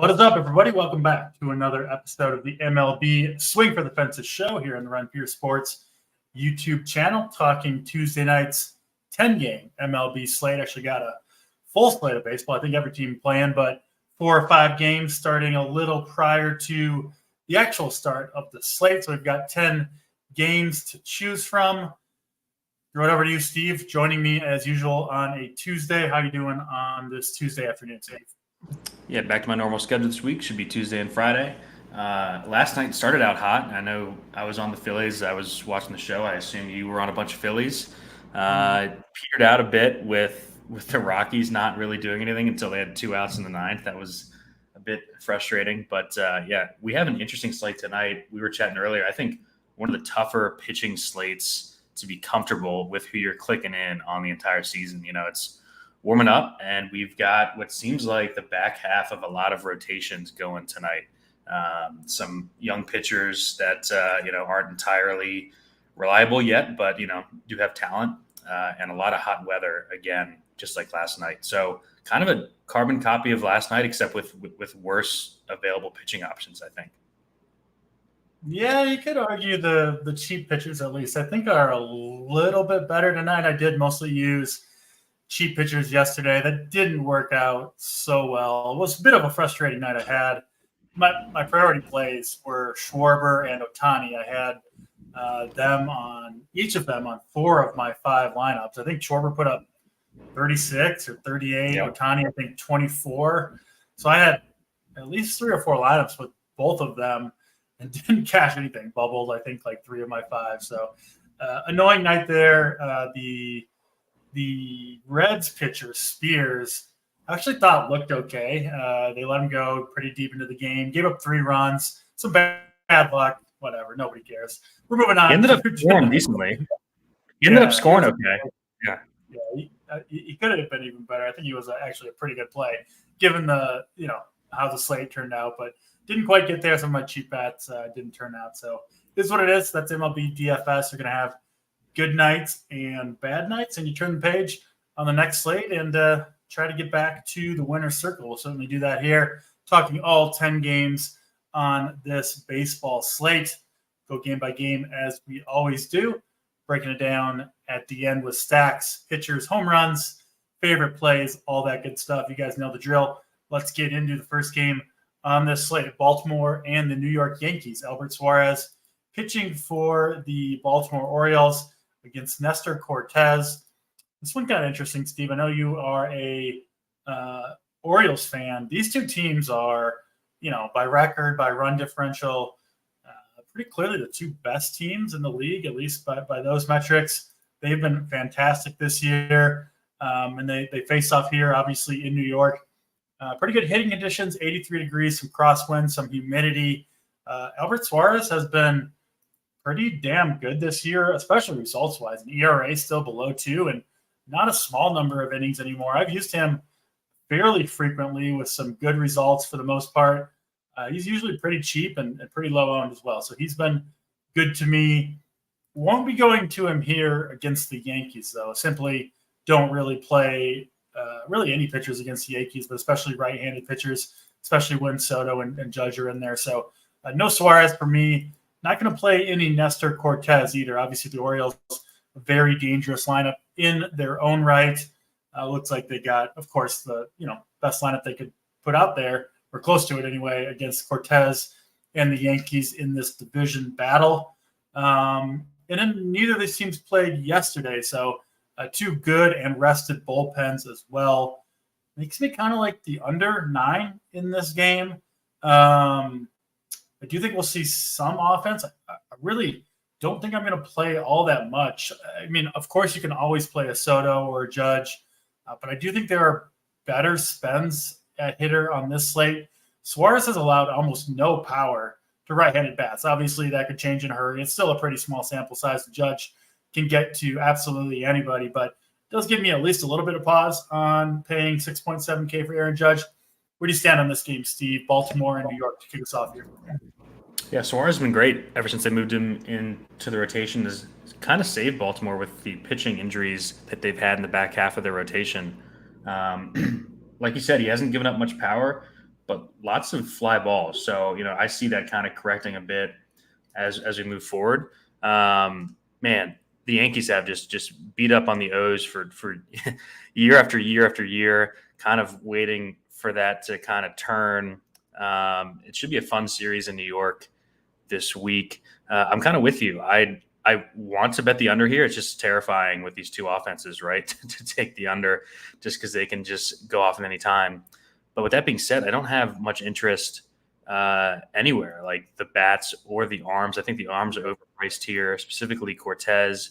What is up, everybody? Welcome back to another episode of the MLB Swing for the Fences show here on the Run Pure Sports YouTube channel, talking Tuesday night's 10-game MLB slate. Actually got a full slate of baseball. I think every team playing, but 4 or 5 games starting a little prior to the actual start of the slate. So we've got 10 games to choose from. Throw it over to you, Steve, joining me as usual on a Tuesday. How you doing on this Tuesday afternoon, Steve? Yeah, back to my normal schedule this week. Should be Tuesday and Friday. Last night started out hot. I know I was on the Phillies. I was watching the show. I assume you were on a bunch of Phillies. Petered out a bit with the Rockies not really doing anything until they had 2 outs in the 9th. That was a bit frustrating. But, yeah, we have an interesting slate tonight. We were chatting earlier. I think one of the tougher pitching slates to be comfortable with who you're clicking in on the entire season. You know, it's warming up, and we've got what seems like the back half of a lot of rotations going tonight. Some young pitchers that, aren't entirely reliable yet, but, do have talent, and a lot of hot weather again, just like last night. So kind of a carbon copy of last night, except with worse available pitching options, I think. Yeah, you could argue the cheap pitchers, at least, I think are a little bit better tonight. I did mostly use cheap pitchers yesterday. That didn't work out so well. It was a bit of a frustrating night I had. My priority plays were Schwarber and Ohtani. I had each of them on 4 of my 5 lineups. I think Schwarber put up 36 or 38. Yep. Ohtani, I think 24. So I had at least 3 or 4 lineups with both of them and didn't cash anything. Bubbled, I think, like 3 of my 5. So annoying night there. The Reds pitcher, Spears, I actually thought looked okay. They let him go pretty deep into the game, gave up 3 runs, some bad luck, whatever. Nobody cares. We're moving on. He ended up scoring decently. He ended up scoring okay. Yeah. He could have been even better. I think he was actually a pretty good play, given the, how the slate turned out, but didn't quite get there. Some of my cheap bets didn't turn out. So this is what it is. That's MLB DFS. You're going to have good nights and bad nights, and you turn the page on the next slate and try to get back to the winner's circle. We'll certainly do that here, talking all 10 games on this baseball slate. Go game by game as we always do, breaking it down at the end with stacks, pitchers, home runs, favorite plays, all that good stuff. You guys know the drill. Let's get into the first game on this slate. Baltimore and the New York Yankees. Albert Suarez pitching for the Baltimore Orioles against Nestor Cortez. This one got interesting, Steve. I know you are a Orioles fan. These 2 teams are, by record, by run differential, pretty clearly the 2 best teams in the league, at least by those metrics. They've been fantastic this year, and they face off here, obviously, in New York. Pretty good hitting conditions, 83 degrees, some crosswind, some humidity. Albert Suarez has been pretty damn good this year, especially results-wise. An ERA still below 2 and not a small number of innings anymore. I've used him fairly frequently with some good results for the most part. He's usually pretty cheap and pretty low-owned as well. So he's been good to me. Won't be going to him here against the Yankees, though. Simply don't really play really any pitchers against the Yankees, but especially right-handed pitchers, especially when Soto and Judge are in there. So no Suarez for me. Not going to play any Nestor Cortez either. Obviously, the Orioles, a very dangerous lineup in their own right. Looks like they got, of course, the best lineup they could put out there, or close to it anyway, against Cortez and the Yankees in this division battle. And then neither of these teams played yesterday, so 2 good and rested bullpens as well. Makes me kind of like the under 9 in this game. I do think we'll see some offense. I really don't think I'm going to play all that much. I mean, of course, you can always play a Soto or a Judge, but I do think there are better spends at hitter on this slate. Suarez has allowed almost no power to right-handed bats. Obviously, that could change in a hurry. It's still a pretty small sample size. The Judge can get to absolutely anybody, but it does give me at least a little bit of pause on paying $6.7K for Aaron Judge. Where do you stand on this game, Steve? Baltimore and New York to kick us off here. Yeah, Suarez has been great ever since they moved him into the rotation. Has kind of saved Baltimore with the pitching injuries that they've had in the back half of their rotation. Like you said, he hasn't given up much power, but lots of fly balls. So, I see that kind of correcting a bit as we move forward. Man, the Yankees have just beat up on the O's for year after year after year, kind of waiting for that to kind of turn. It should be a fun series in New York this week. I'm kind of with you. I want to bet the under here. It's just terrifying with these two offenses, right? to take the under just because they can just go off at any time. But with that being said, I don't have much interest anywhere, like the bats or the arms. I think the arms are overpriced here, specifically Cortez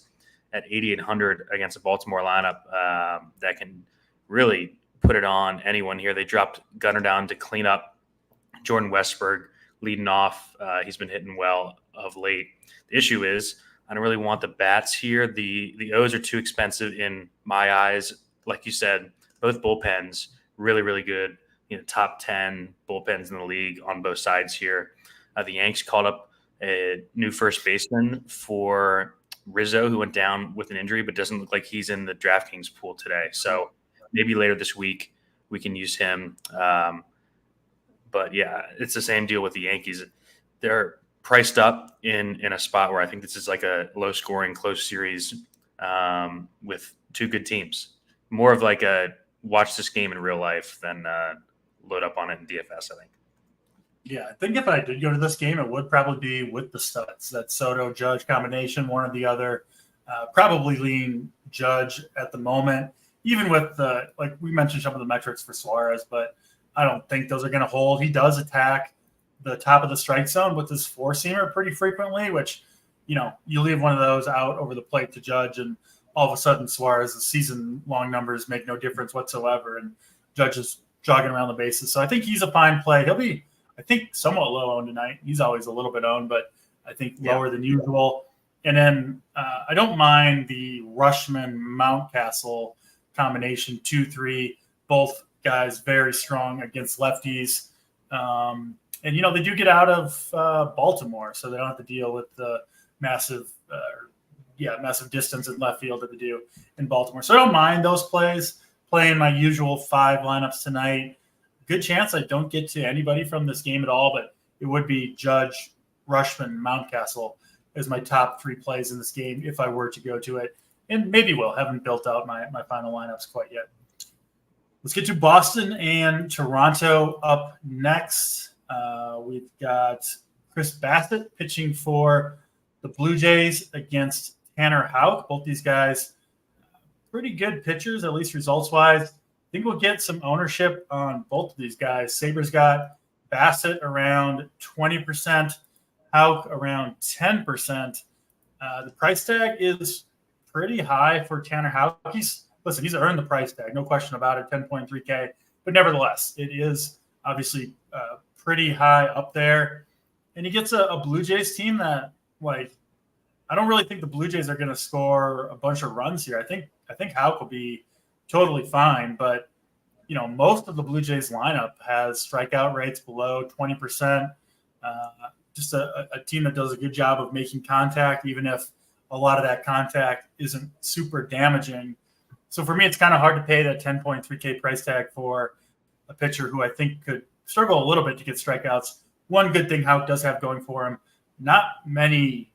at 8,800 against a Baltimore lineup that can really put it on anyone here. They dropped Gunnar down to clean up Jordan Westberg leading off. He's been hitting well of late. The issue is I don't really want the bats here. The O's are too expensive in my eyes. Like you said, both bullpens really, really good. Top 10 bullpens in the league on both sides here. The Yanks called up a new first baseman for Rizzo, who went down with an injury, but doesn't look like he's in the DraftKings pool today. So maybe later this week we can use him. But yeah, it's the same deal with the Yankees. They're priced up in a spot where I think this is like a low scoring, close series with two good teams. More of like a watch this game in real life than load up on it in DFS, I think. Yeah, I think if I did go to this game, it would probably be with the studs. That Soto Judge combination, one or the other. Probably lean Judge at the moment, even with the, like we mentioned some of the metrics for Suarez, but I don't think those are going to hold. He does attack the top of the strike zone with his four-seamer pretty frequently, which, you leave one of those out over the plate to Judge, and all of a sudden Suarez's season-long numbers make no difference whatsoever, and Judge is jogging around the bases. So I think he's a fine play. He'll be, I think, somewhat low owned tonight. He's always a little bit owned, but I think lower than usual. And then I don't mind the Rushman-Mountcastle combination, 2-3, both guys very strong against lefties. And, they do get out of Baltimore, so they don't have to deal with the massive distance in left field that they do in Baltimore. So I don't mind those plays. Playing my usual 5 lineups tonight. Good chance I don't get to anybody from this game at all, but it would be Judge, Rushman, Mountcastle as my top 3 plays in this game if I were to go to it. And maybe will. Haven't built out my final lineups quite yet. Let's get to Boston and Toronto up next. We've got Chris Bassett pitching for the Blue Jays against Tanner Houck. Both these guys pretty good pitchers, at least results-wise. I think we'll get some ownership on both of these guys. Sabres got Bassett around 20%, Houck around 10%. The price tag is pretty high for Tanner Houck. He's earned the price tag, no question about it, 10.3K. But nevertheless, it is obviously pretty high up there. And he gets a Blue Jays team that, I don't really think the Blue Jays are going to score a bunch of runs here. I think Houck will be totally fine, but most of the Blue Jays lineup has strikeout rates below 20%. Just a team that does a good job of making contact, even if a lot of that contact isn't super damaging. So for me, it's kind of hard to pay that 10.3K price tag for a pitcher who I think could struggle a little bit to get strikeouts. One good thing Houck does have going for him, not many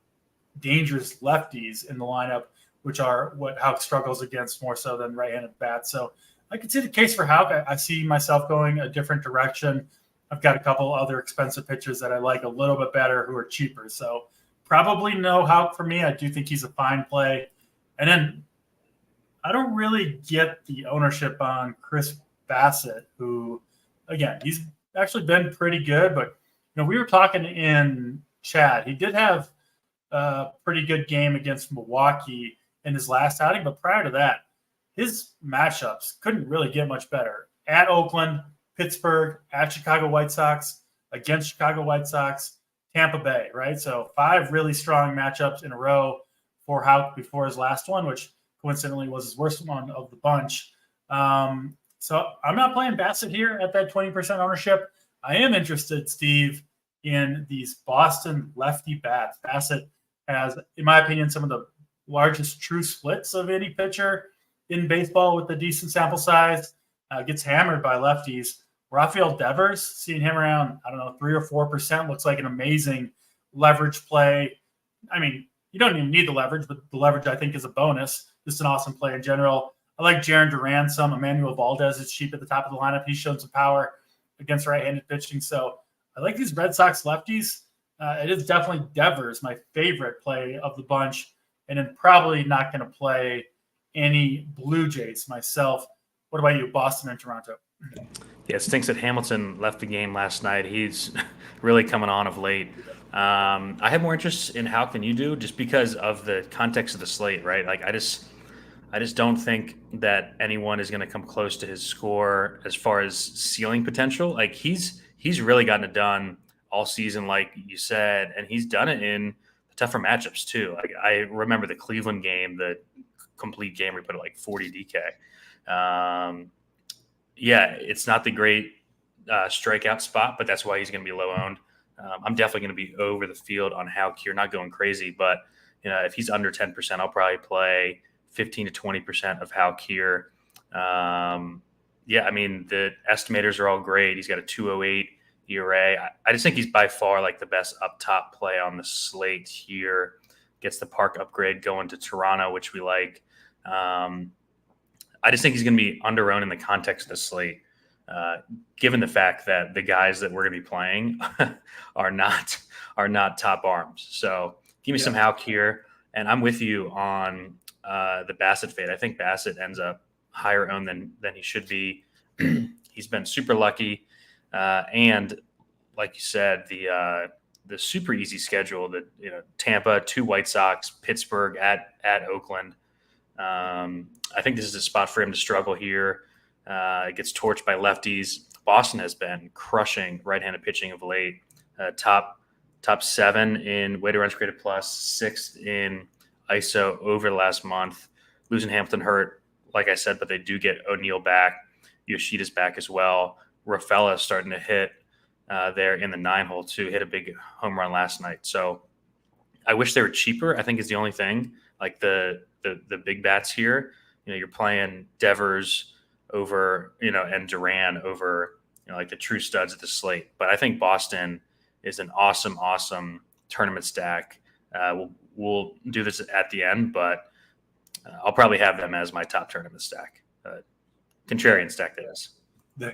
dangerous lefties in the lineup, which are what Houck struggles against more so than right-handed bats. So I could see the case for Houck. I see myself going a different direction. I've got a couple other expensive pitchers that I like a little bit better who are cheaper. So probably no Houck for me. I do think he's a fine play. And then I don't really get the ownership on Chris Bassett, who, again, he's actually been pretty good. But, we were talking in chat. He did have a pretty good game against Milwaukee in his last outing, but prior to that, his matchups couldn't really get much better. At Oakland, Pittsburgh, at Chicago White Sox, against Chicago White Sox, Tampa Bay, right? So 5 really strong matchups in a row for Houck before his last one, which coincidentally was his worst one of the bunch. So I'm not playing Bassett here at that 20% ownership. I am interested, Steve, in these Boston lefty bats. Bassett has, in my opinion, some of the largest true splits of any pitcher in baseball with a decent sample size. Gets hammered by lefties. Rafael Devers, seeing him around, I don't know, 3 or 4% looks like an amazing leverage play. I mean, you don't even need the leverage, but the leverage I think is a bonus. Just an awesome play in general. I like Jaron Duran some. Emmanuel Valdez is cheap at the top of the lineup. He's shown some power against right-handed pitching. So I like these Red Sox lefties. It is definitely Devers, my favorite play of the bunch, and then probably not going to play any Blue Jays myself. What about you, Boston and Toronto? Yeah, it stinks that Hamilton left the game last night. He's really coming on of late. I have more interest in Houck than you do, just because of the context of the slate, right? Like I just don't think that anyone is going to come close to his score as far as ceiling potential. Like he's really gotten it done all season, like you said, and he's done it in tougher matchups too. Like I remember the Cleveland game, the complete game where he put it like 40 DK. Yeah, it's not the great strikeout spot, but that's why he's going to be low owned. I'm definitely going to be over the field on Houck here, not going crazy, but if he's under 10%, I'll probably play 15 to 20% of Houck here. Yeah, I mean, the estimators are all great. He's got a 2.08 ERA. I just think he's by far like the best up top play on the slate here. Gets the park upgrade going to Toronto, which we like. I just think he's going to be under-owned in the context of the slate, given the fact that the guys that we're going to be playing are not top arms. So give me some Houck here, and I'm with you on the Bassett fade. I think Bassett ends up higher owned than he should be. He's been super lucky, and like you said, the super easy schedule that Tampa, 2 White Sox, Pittsburgh at Oakland. I think this is a spot for him to struggle here. It gets torched by lefties. Boston has been crushing right-handed pitching of late. Top 7 in weighted runs created plus, 6th in ISO over the last month. Losing Hamilton hurt, like I said, but they do get O'Neill back. Yoshida's back as well. Rafaela starting to hit there in the 9-hole too. Hit a big home run last night. So I wish they were cheaper, I think is the only thing. Like the big bats here, you're playing Devers over, and Duran over, like the true studs of the slate. But I think Boston is an awesome tournament stack. We'll do this at the end, but I'll probably have them as my top tournament stack. Contrarian stack, that is. They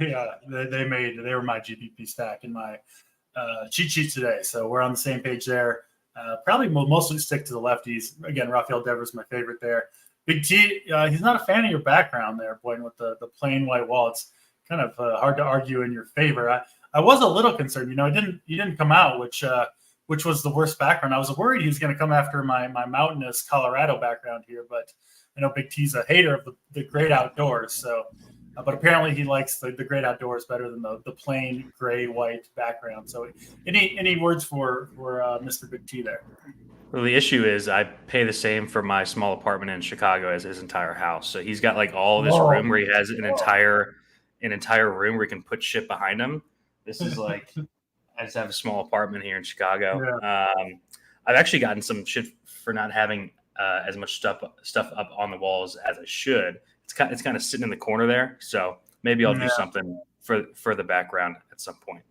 were my GPP stack in my cheat sheet today. So we're on the same page there. Probably will mostly stick to the lefties. Again, Rafael Devers is my favorite there. Big T, he's not a fan of your background there, Boyd, with the plain white wall. It's kind of hard to argue in your favor. I was a little concerned. He didn't come out, which was the worst background. I was worried he was going to come after my mountainous Colorado background here, but I know Big T's a hater of the great outdoors. So, but apparently he likes the great outdoors better than the plain gray white background. So, any words for Mr. Big T there? Well, the issue is I pay the same for my small apartment in Chicago as his entire house. So he's got like all this room where he has an entire room where he can put shit behind him. This is like, I just have a small apartment here in Chicago. Yeah. I've actually gotten some shit for not having as much stuff up on the walls as I should. It's kind of sitting in the corner there. So maybe I'll do something for the background at some point.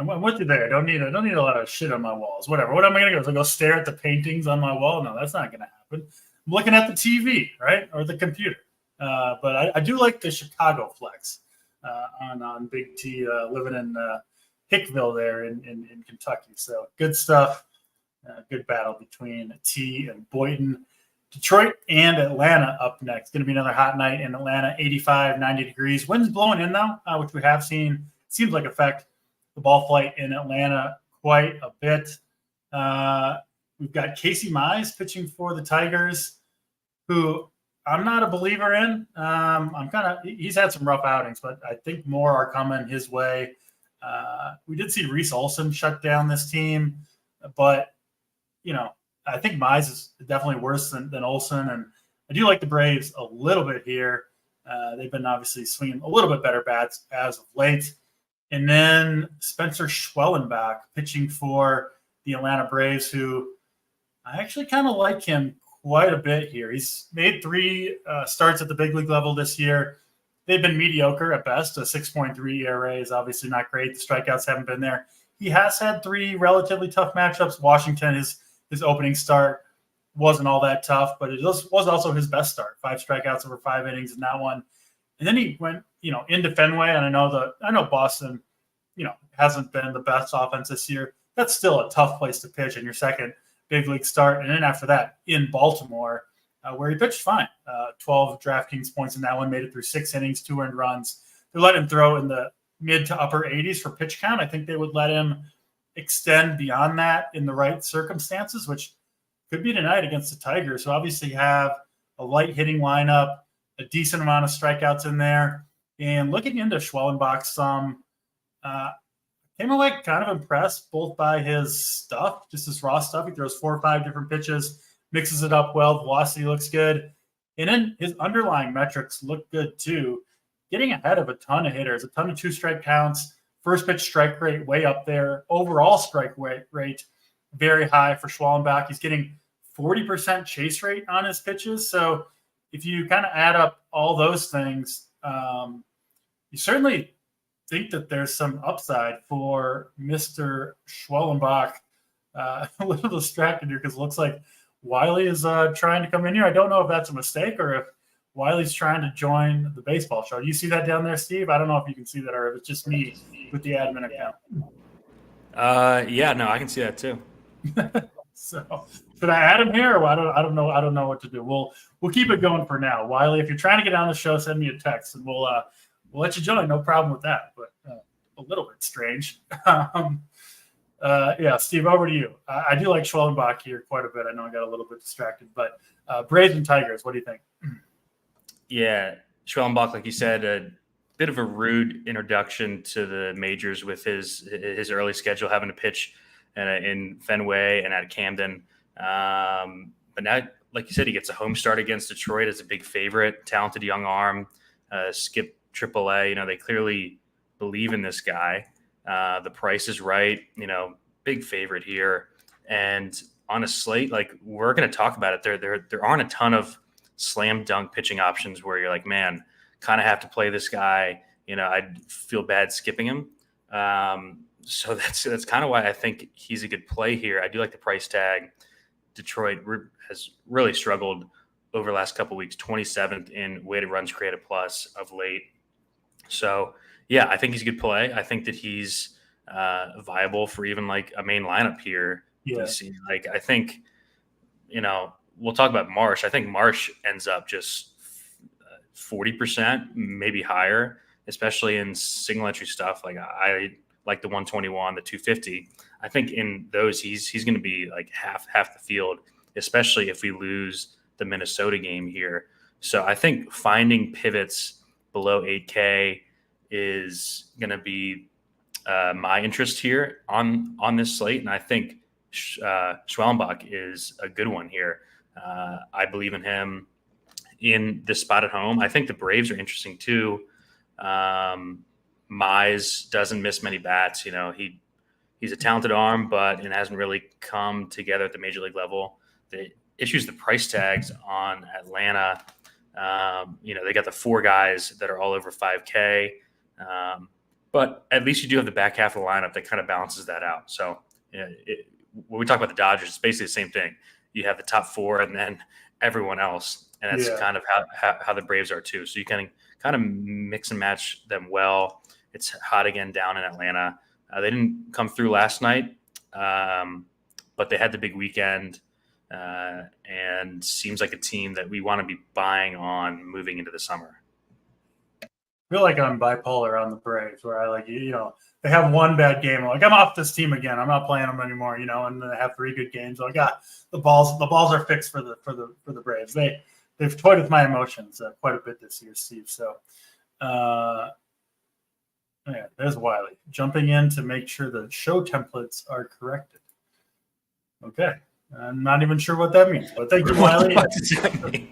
I'm with you there. I don't need a lot of shit on my walls. Whatever. What am I going to go? Is I go stare at the paintings on my wall? No, that's not going to happen. I'm looking at the TV, right, or the computer. But I do like the Chicago flex on Big T living in Hickville there in Kentucky. So good stuff. Good battle between T and Boynton. Detroit and Atlanta up next. Going to be another hot night in Atlanta. 85, 90 degrees. Wind's blowing in though, which we have seen. Seems like affect the ball flight in Atlanta quite a bit. We've got Casey Mize pitching for the Tigers, who I'm not a believer in. He's had some rough outings, but I think more are coming his way. We did see Reese Olson shut down this team, but I think Mize is definitely worse than Olson, and I do like the Braves a little bit here. They've been obviously swinging a little bit better bats as of late. And then Spencer Schwellenbach pitching for the Atlanta Braves, who I actually kind of like him quite a bit here. He's made 3 starts at the big league level this year. they've been mediocre at best. A 6.3 ERA is obviously not great. The strikeouts haven't been there. He has had 3 relatively tough matchups. Washington, his opening start wasn't all that tough, but it was also his best start. 5 strikeouts over 5 innings in that one. And then he went, into Fenway, and I know Boston, hasn't been the best offense this year. That's still a tough place to pitch in your second big league start. And then after that, in Baltimore, where he pitched fine. 12 DraftKings points in that one, made it through 6 innings, 2 earned runs. They let him throw in the mid to upper 80s for pitch count. I think they would let him extend beyond that in the right circumstances, which could be tonight against the Tigers, who obviously have a light hitting lineup, a decent amount of strikeouts in there. And looking into Schwellenbach some, came away kind of impressed both by his stuff, just his raw stuff. He throws 4 or 5 different pitches, mixes it up well. Velocity looks good. And then his underlying metrics look good too. Getting ahead of a ton of hitters, a ton of 2-strike counts, first pitch strike rate way up there, overall strike rate very high for Schwellenbach. He's getting 40% chase rate on his pitches. So if you kind of add up all those things, you certainly think that there's some upside for Mr. Schwellenbach. A little distracted here because it looks like Wiley is trying to come in here. I don't know if that's a mistake or if Wiley's trying to join the baseball show. Do you see that down there, Steve? I don't know if you can see that or if it's just me with the admin account. Yeah, no, I can see that too. So should I add him here? Or I don't know what to do. We'll keep it going for now. Wiley, if you're trying to get on the show, send me a text and we'll let you join. No problem with that, but a little bit strange. Yeah, Steve, over to you. I do like Schwellenbach here quite a bit. I know I got a little bit distracted, but Braves and Tigers, what do you think? Yeah, Schwellenbach, like you said, a bit of a rude introduction to the majors with his early schedule, having to pitch in Fenway and at Camden. But now, like you said, he gets a home start against Detroit as a big favorite, talented young arm, skip AAA. They clearly believe in this guy. The price is right, big favorite here. And on a slate, like we're going to talk about it, there aren't a ton of slam dunk pitching options where you're like, man, kind of have to play this guy. I'd feel bad skipping him. So that's kind of why I think he's a good play here. I do like the price tag. Detroit has really struggled over the last couple of weeks, 27th in weighted runs created plus of late. So, yeah, I think he's a good play. I think that he's viable for even like a main lineup here. Yeah. I think, we'll talk about Marsh. I think Marsh ends up just 40%, maybe higher, especially in single entry stuff. Like I like the 121, the 250. I think in those he's going to be like half the field, especially if we lose the Minnesota game here. So I think finding pivots below 8K is going to be my interest here on this slate, and I think Schwellenbach is a good one here. I believe in him in this spot at home. I think the Braves are interesting too. Mize doesn't miss many bats. He's a talented arm, but it hasn't really come together at the major league level. The issues, the price tags on Atlanta. They got the 4 guys that are all over 5K. But at least you do have the back half of the lineup that kind of balances that out. So when we talk about the Dodgers, it's basically the same thing. You have the top 4 and then everyone else. And that's kind of how the Braves are too. So you can kind of mix and match them well. It's hot again down in Atlanta. They didn't come through last night, but they had the big weekend and seems like a team that we want to be buying on moving into the summer. I feel like I'm bipolar on the Braves where I they have one bad game. I'm like, I'm off this team again. I'm not playing them anymore, and then they have 3 good games. I got the balls are fixed for the Braves. They've toyed with my emotions quite a bit this year, Steve. So there's Wiley jumping in to make sure the show templates are corrected. Okay. I'm not even sure what that means, but thank you, Wiley. What does that mean?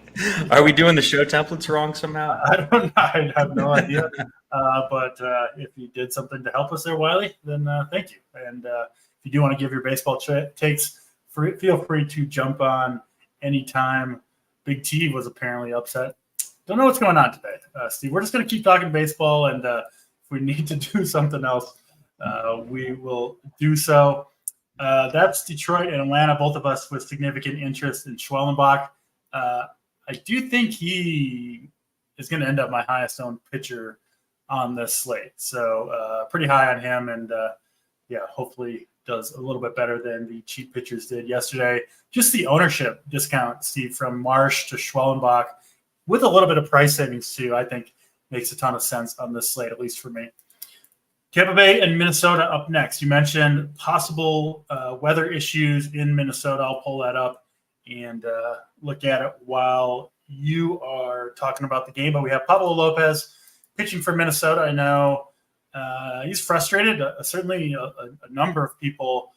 Are we doing the show templates wrong somehow? I don't know. I have no idea. But if you did something to help us there, Wiley, then thank you. And if you do want to give your baseball takes, feel free to jump on anytime. Big T was apparently upset don't know what's going on today, Steve. We're just going to keep talking baseball, and if we need to do something else, we will do so. That's Detroit and Atlanta, both of us with significant interest in Schwellenbach. I do think he is going to end up my highest owned pitcher on this slate. So pretty high on him, and hopefully does a little bit better than the cheap pitchers did yesterday. Just the ownership discount, Steve, from Marsh to Schwellenbach with a little bit of price savings too, I think makes a ton of sense on this slate, at least for me. Tampa Bay and Minnesota up next. You mentioned possible weather issues in Minnesota. I'll pull that up and look at it while you are talking about the game. But we have Pablo Lopez pitching for Minnesota. I know he's frustrated. Certainly a number of people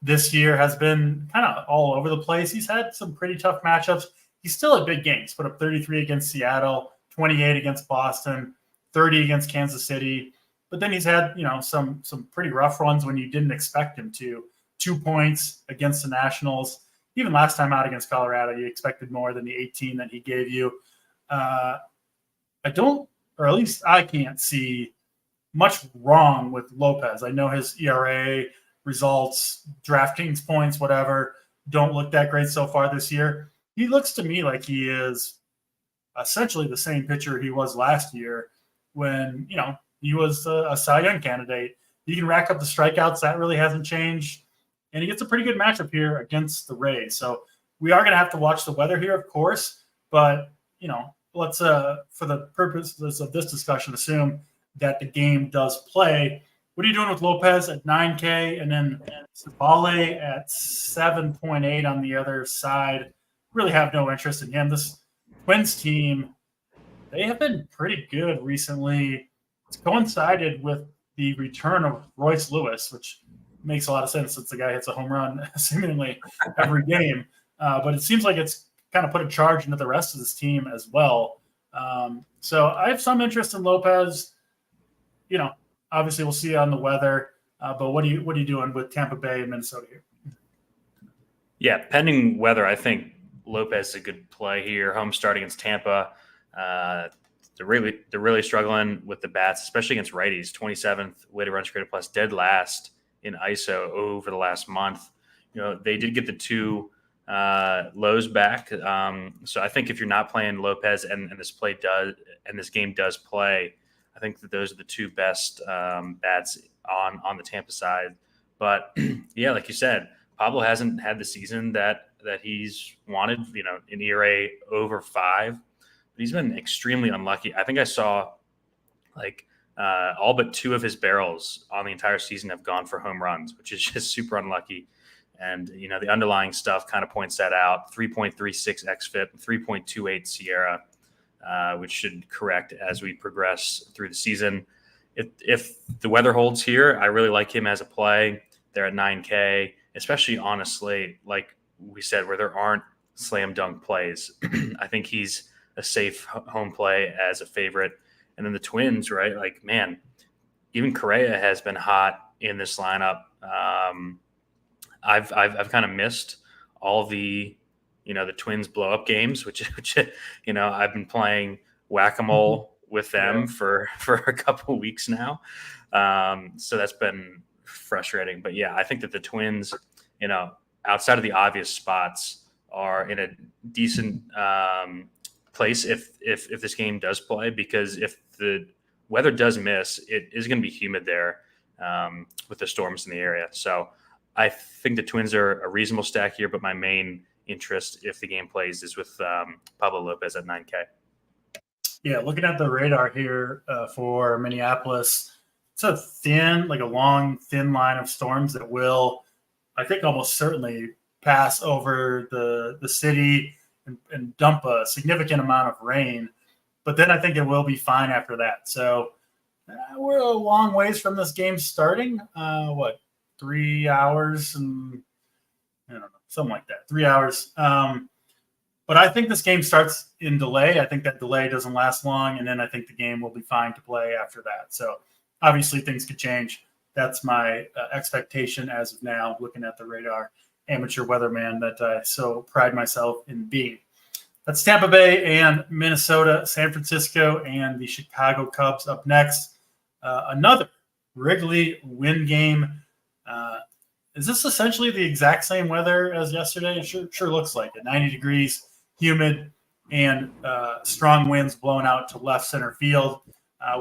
this year has been kind of all over the place. He's had some pretty tough matchups. He's still at big games. Put up 33 against Seattle, 28 against Boston, 30 against Kansas City. But then he's had, some pretty rough runs when you didn't expect him to. 2 points against the Nationals. Even last time out against Colorado, you expected more than the 18 that he gave you. I don't, or at least I can't see much wrong with Lopez. I know his ERA results, DraftKings points, whatever, don't look that great so far this year. He looks to me like he is essentially the same pitcher he was last year when, he was a Cy Young candidate. He can rack up the strikeouts. That really hasn't changed. And he gets a pretty good matchup here against the Rays. So we are going to have to watch the weather here, of course. But, let's, for the purposes of this discussion, assume that the game does play. What are you doing with Lopez at 9K and then Savale at 7.8 on the other side? Really have no interest in him. This Twins team, they have been pretty good recently. It's coincided with the return of Royce Lewis, which makes a lot of sense since the guy hits a home run seemingly every game. But it seems like it's kind of put a charge into the rest of this team as well. So I have some interest in Lopez. Obviously we'll see on the weather. But what are you doing with Tampa Bay and Minnesota here? Yeah, pending weather, I think Lopez is a good play here. Home start against Tampa. They're really struggling with the bats, especially against righties. 27th weighted runs created plus, dead last in ISO over the last month. They did get the two lows back. So I think if you're not playing Lopez and this game does play, I think that those are the two best bats on the Tampa side. But yeah, like you said, Pablo hasn't had the season that he's wanted. An ERA over 5. He's been extremely unlucky. I think I saw all but 2 of his barrels on the entire season have gone for home runs, which is just super unlucky. And, the underlying stuff kind of points that out. 3.36 xFIP, 3.28 Sierra, which should correct as we progress through the season. If the weather holds here, I really like him as a play. They're at 9K, especially on a slate, like we said, where there aren't slam dunk plays. I think he's a safe home play as a favorite. And then the Twins, right? Even Correa has been hot in this lineup. I've kind of missed all the, the Twins blow up games, which I've been playing whack-a-mole with them for a couple of weeks now. So that's been frustrating. But yeah, I think that the Twins, outside of the obvious spots, are in a decent place if this game does play, because if the weather does miss, it is going to be humid there with the storms in the area. So I think the Twins are a reasonable stack here, but my main interest, if the game plays, is with Pablo Lopez at 9K. Yeah, looking at the radar here for Minneapolis, it's a long, thin line of storms that will, I think, almost certainly pass over the city and dump a significant amount of rain. But then I think it will be fine after that. So we're a long ways from this game starting. 3 hours and I don't know, something like that. 3 hours. But I think this game starts in delay. I think that delay doesn't last long, and then I think the game will be fine to play after that. So obviously things could change. That's my expectation as of now, looking at the radar, amateur weatherman that I so pride myself in being. That's Tampa Bay and Minnesota, San Francisco, and the Chicago Cubs up next. Another Wrigley win game. Is this essentially the exact same weather as yesterday? It sure looks like it. 90 degrees, humid, and strong winds blowing out to left center field.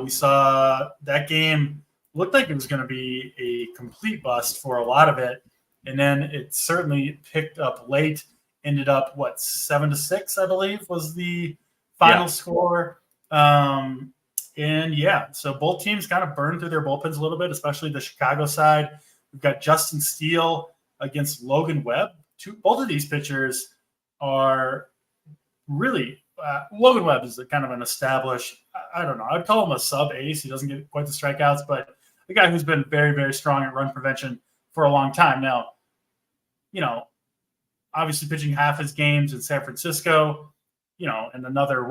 We saw that game looked like it was going to be a complete bust for a lot of it, and then it certainly picked up late. Ended up 7-6, I believe, was the final score. So both teams kind of burned through their bullpens a little bit, especially the Chicago side. We've got Justin Steele against Logan Webb. Both of these pitchers are really Logan Webb is kind of an established, I don't know, I'd call him a sub-ace. He doesn't get quite the strikeouts, but a guy who's been very, very strong at run prevention for a long time. Now, obviously pitching half his games in San Francisco, and another,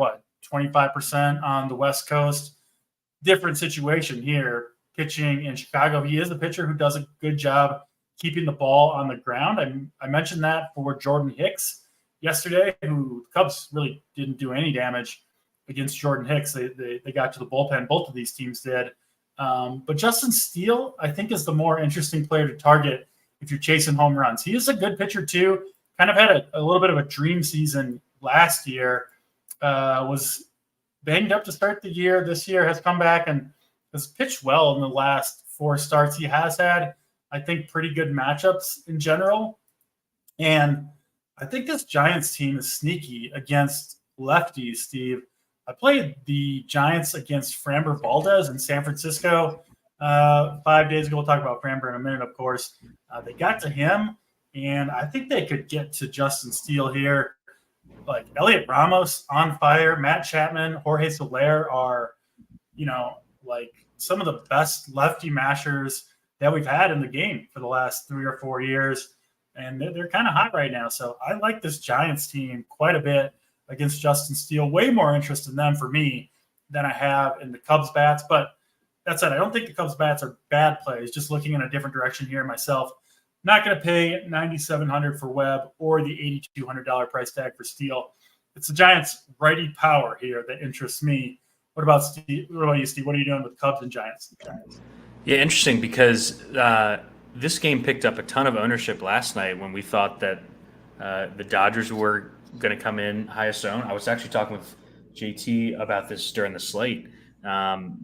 25% on the West Coast. Different situation here, pitching in Chicago. He is a pitcher who does a good job keeping the ball on the ground. I mentioned that for Jordan Hicks yesterday, who the Cubs really didn't do any damage against Jordan Hicks. They got to the bullpen. Both of these teams did. But Justin Steele, I think, is the more interesting player to target if you're chasing home runs. He is a good pitcher, too. Kind of had a little bit of a dream season last year. Was banged up to start the year. This year has come back and has pitched well in the last 4 starts. He has had, I think, pretty good matchups in general. And I think this Giants team is sneaky against lefties, Steve. I played the Giants against Framber Valdez in San Francisco 5 days ago. We'll talk about Framber in a minute, of course. They got to him, and I think they could get to Justin Steele here. Like Elliot Ramos on fire, Matt Chapman, Jorge Soler are, some of the best lefty mashers that we've had in the game for the last 3 or 4 years. And they're kind of hot right now. So I like this Giants team quite a bit against Justin Steele. Way more interest in them for me than I have in the Cubs bats. But that said, I don't think the Cubs bats are bad plays. Just looking in a different direction here myself. Not going to pay $9,700 for Webb or the $8,200 price tag for Steele. It's the Giants' righty power here that interests me. What about Steve? What about you, Steve? What are you doing with Cubs and Giants? Yeah, interesting because this game picked up a ton of ownership last night when we thought that the Dodgers were going to come in highest owned. I was actually talking with JT about this during the slate.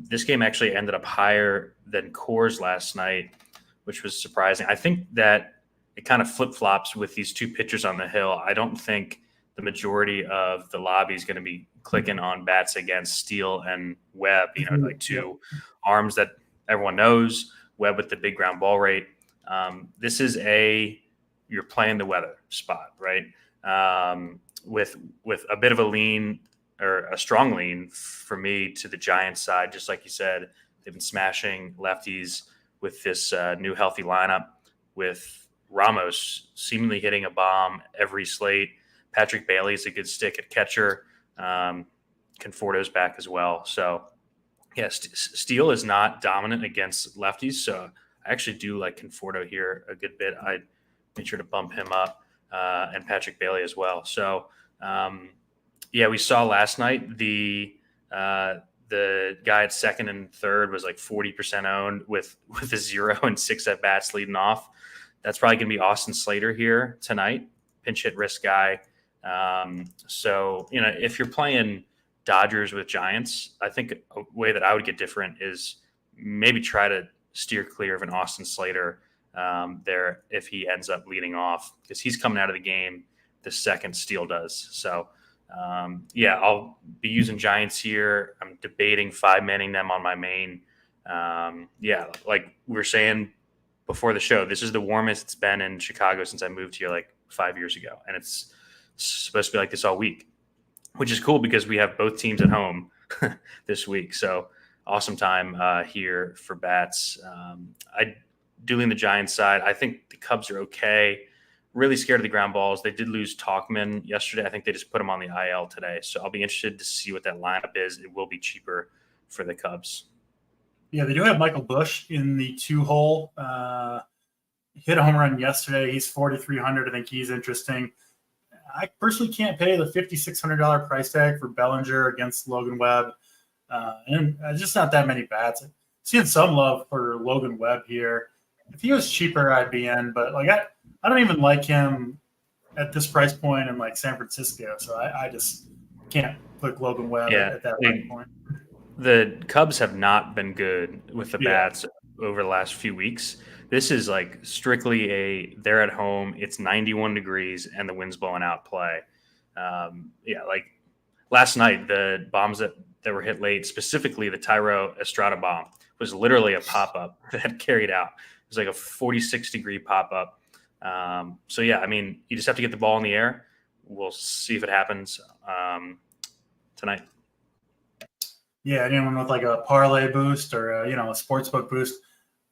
This game actually ended up higher than Coors last night, which was surprising. I think that it kind of flip-flops with these two pitchers on the hill. I don't think the majority of the lobby is going to be clicking on bats against Steele and Webb, like two arms that everyone knows, Webb with the big ground ball rate. This is you're playing the weather spot, right? With a bit of a lean or a strong lean for me to the Giants side, just like you said, they've been smashing lefties with this new healthy lineup, with Ramos seemingly hitting a bomb every slate. Patrick Bailey is a good stick at catcher. Conforto's back as well. So, Steele is not dominant against lefties. So I actually do like Conforto here a good bit. I made sure to bump him up and Patrick Bailey as well. So, we saw last night the guy at second and third was like 40% owned with a 0 and 6 at bats leading off. That's probably going to be Austin Slater here tonight, pinch hit risk guy. If you're playing Dodgers with Giants, I think a way that I would get different is maybe try to steer clear of an Austin Slater there if he ends up leading off, because he's coming out of the game the second Steele does. So, I'll be using Giants here. I'm debating 5-manning them on my main. Like we were saying before the show, this is the warmest it's been in Chicago since I moved here like 5 years ago. And it's supposed to be like this all week, which is cool because we have both teams at home this week. So awesome time here for bats. I do lean the Giants side. I think the Cubs are okay. Really scared of the ground balls. They did lose Talkman yesterday. I think they just put him on the IL today. So I'll be interested to see what that lineup is. It will be cheaper for the Cubs. Yeah, they do have Michael Busch in the 2-hole. Hit a home run yesterday. He's 4,300. I think he's interesting. I personally can't pay the $5,600 price tag for Bellinger against Logan Webb. And just not that many bats. Seeing some love for Logan Webb here. If he was cheaper, I'd be in. But like I don't even like him at this price point in like San Francisco. So I just can't put Logan Webb at that price point. The Cubs have not been good with the bats over the last few weeks. This is like strictly they're at home, it's 91 degrees, and the wind's blowing out play. Like last night, the bombs that were hit late, specifically the Tyro Estrada bomb, was literally a pop-up that carried out. It was like a 46-degree pop-up. You just have to get the ball in the air. We'll see if it happens tonight. Yeah, anyone with like a parlay boost or a sportsbook boost,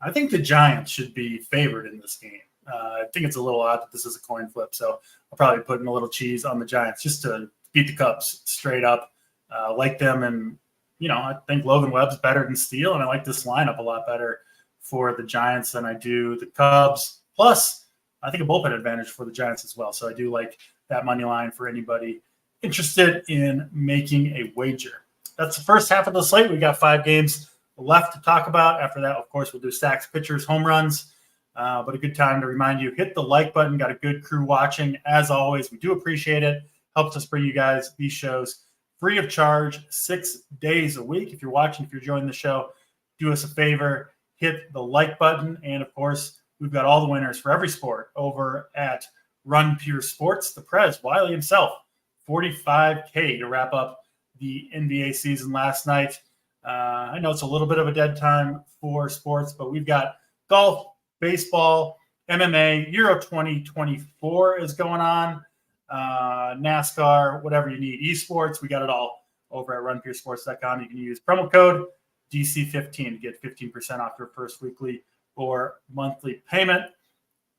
I think the Giants should be favored in this game. I think it's a little odd that this is a coin flip, so I'll probably put in a little cheese on the Giants just to beat the Cubs straight up. Like them, and I think Logan Webb's better than Steele, and I like this lineup a lot better for the Giants than I do the Cubs. Plus, I think a bullpen advantage for the Giants as well. So I do like that money line for anybody interested in making a wager. That's the first half of the slate. We got 5 games left to talk about. After that, of course, we'll do stacks, pitchers, home runs. But a good time to remind you, hit the like button. Got a good crew watching. As always, we do appreciate it. Helps us bring you guys these shows free of charge 6 days a week. If you're watching, if you're enjoying the show, do us a favor, hit the like button. And, of course, we've got all the winners for every sport over at Run Pure Sports. The Prez, Wiley himself, $45K to wrap up the NBA season last night. I know it's a little bit of a dead time for sports, but we've got golf, baseball, MMA, Euro 2024 is going on, NASCAR, whatever you need, esports. We got it all over at runpuresports.com. You can use promo code DC15 to get 15% off your first weekly or monthly payment.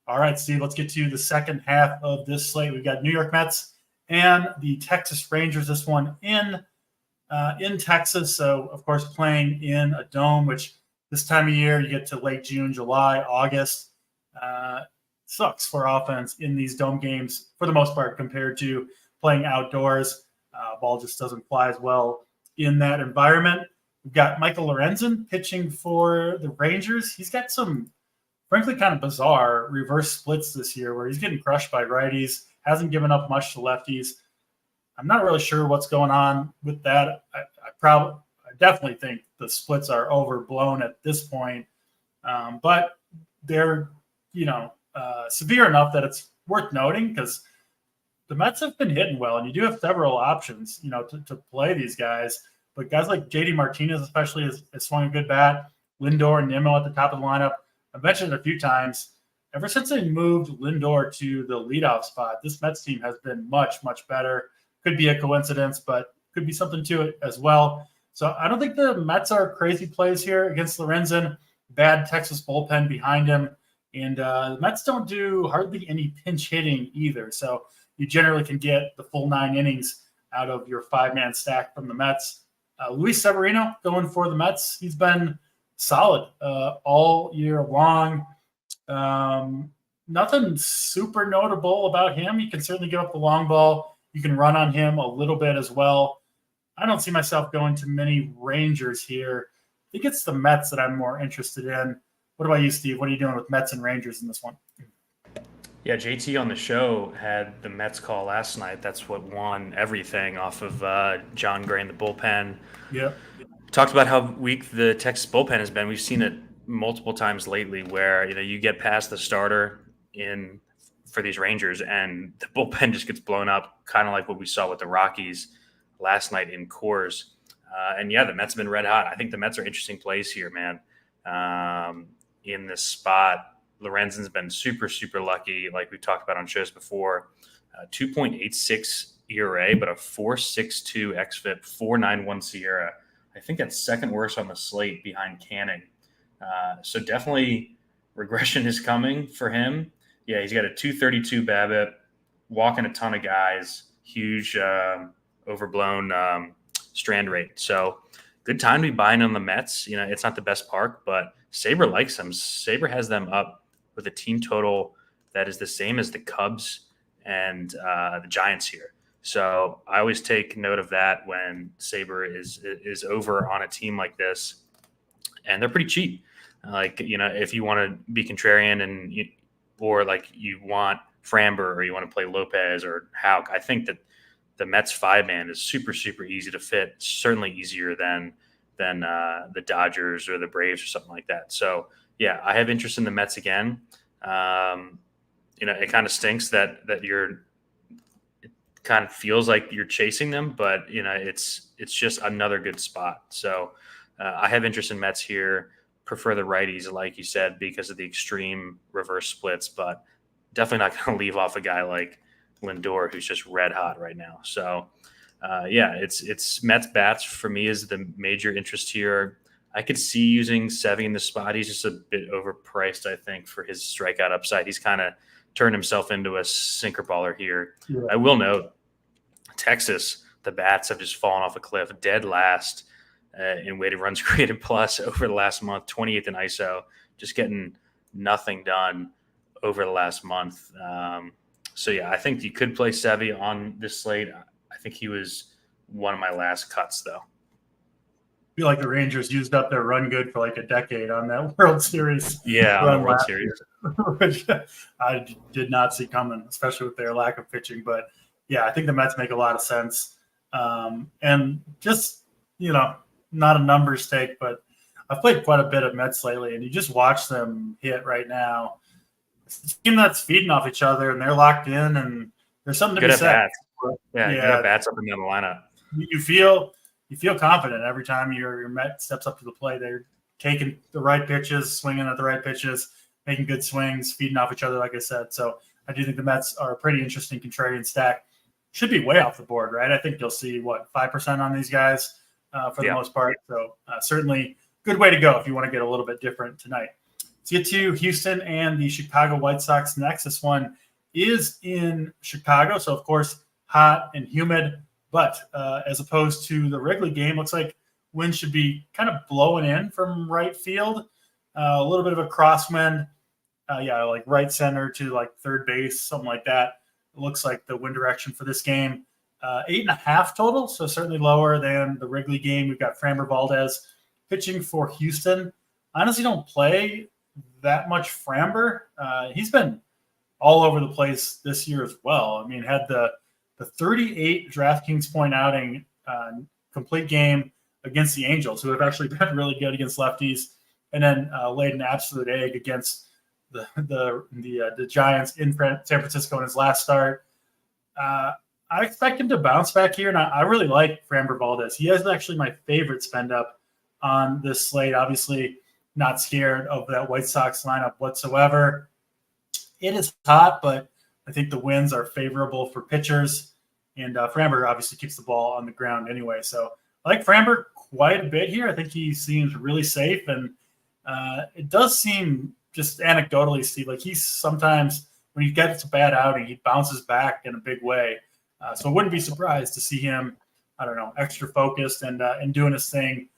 All right, Steve, let's get to the second half of this slate. We've got New York Mets and the Texas Rangers, this one in Texas. So, of course, playing in a dome, which this time of year, you get to late June, July, August. Sucks for offense in these dome games for the most part compared to playing outdoors. Ball just doesn't fly as well in that environment. We've got Michael Lorenzen pitching for the Rangers. He's got some, frankly, kind of bizarre reverse splits this year where he's getting crushed by righties, hasn't given up much to lefties. I'm not really sure what's going on with that. I definitely think the splits are overblown at this point, but they're severe enough that it's worth noting because the Mets have been hitting well, and you do have several options, to play these guys. But guys like JD Martinez, especially, has swung a good bat. Lindor and Nimmo at the top of the lineup. I've mentioned it a few times. Ever since they moved Lindor to the leadoff spot, this Mets team has been much, much better. Could be a coincidence, but could be something to it as well. So I don't think the Mets are crazy plays here against Lorenzen. Bad Texas bullpen behind him. And the Mets don't do hardly any pinch hitting either. So you generally can get the full 9 innings out of your 5-man stack from the Mets. Luis Severino going for the Mets. He's been solid all year long. Nothing super notable about him. You can certainly give up the long ball. You can run on him a little bit as well. I don't see myself going to many Rangers here. I think it's the Mets that I'm more interested in. What about you, Steve? What are you doing with Mets and Rangers in this one? Yeah, JT on the show had the Mets call last night. That's what won everything off of John Gray in the bullpen. Yeah. Talked about how weak the Texas bullpen has been. We've seen it multiple times lately where you get past the starter for these Rangers and the bullpen just gets blown up, kind of like what we saw with the Rockies last night in Coors. The Mets have been red hot. I think the Mets are interesting plays here, man. In this spot, Lorenzen's been super, super lucky, like we talked about on shows before. 2.86 ERA, but a 4.62 xFIP, 4.91 SIERA. I think that's second worst on the slate behind Canning. So definitely regression is coming for him. Yeah, he's got a 2.32 BABIP, walking a ton of guys, huge overblown strand rate. So good time to be buying on the Mets. It's not the best park, but Sabre likes them. Sabre has them up with a team total that is the same as the Cubs and the Giants here. So I always take note of that when Saber is over on a team like this, and they're pretty cheap. Like, if you want to be contrarian or like you want Framber or you want to play Lopez or Houck, I think that the Mets 5-man is super, super easy to fit. Certainly easier than the Dodgers or the Braves or something like that. So yeah, I have interest in the Mets again. It kind of stinks that you're. It kind of feels like you're chasing them, but it's just another good spot. So I have interest in Mets here. Prefer the righties, like you said, because of the extreme reverse splits, but definitely not going to leave off a guy like Lindor, who's just red hot right now. So, it's Mets bats for me is the major interest here. I could see using Sevy in the spot. He's just a bit overpriced, I think, for his strikeout upside. He's kind of turned himself into a sinker baller here. Yeah. I will note, Texas, the bats have just fallen off a cliff, dead last in weighted runs created plus over the last month, 28th in ISO, just getting nothing done over the last month. So yeah, I think you could play Sevy on this slate. I think he was one of my last cuts, though. I feel like the Rangers used up their run good for like a decade on that World Series. Yeah, on the World Series, which I did not see coming, especially with their lack of pitching. But yeah, I think the Mets make a lot of sense. And just, not a numbers take, but I've played quite a bit of Mets lately, and you just watch them hit right now. It's a team that's feeding off each other, and they're locked in, and there's something to be said. Bats. Yeah, you got bats up and down the lineup. You feel confident every time your Met steps up to the plate. They're taking the right pitches, swinging at the right pitches, making good swings, feeding off each other, like I said. So I do think the Mets are a pretty interesting contrarian stack. Should be way off the board, right? I think you'll see, 5% on these guys for the most part. So certainly good way to go if you want to get a little bit different tonight. Let's get to Houston and the Chicago White Sox next. This one is in Chicago, so of course hot and humid. But as opposed to the Wrigley game, looks like wind should be kind of blowing in from right field. A little bit of a crosswind. Like right center to like third base, something like that. It looks like the wind direction for this game. 8.5 total, so certainly lower than the Wrigley game. We've got Framber Valdez pitching for Houston. Honestly, don't play that much Framber. He's been all over the place this year as well. I mean, had the 38 DraftKings point outing complete game against the Angels, who have actually been really good against lefties, and then laid an absolute egg against the Giants in San Francisco in his last start. I expect him to bounce back here, and I really like Framber Valdez. He is actually my favorite spend up on this slate. Obviously, not scared of that White Sox lineup whatsoever. It is hot, but I think the winds are favorable for pitchers, and Framber obviously keeps the ball on the ground anyway. So I like Framber quite a bit here. I think he seems really safe, and it does seem, just anecdotally, Steve, like he's sometimes, when he gets a bad outing, he bounces back in a big way. So I wouldn't be surprised to see him, extra focused and doing his thing,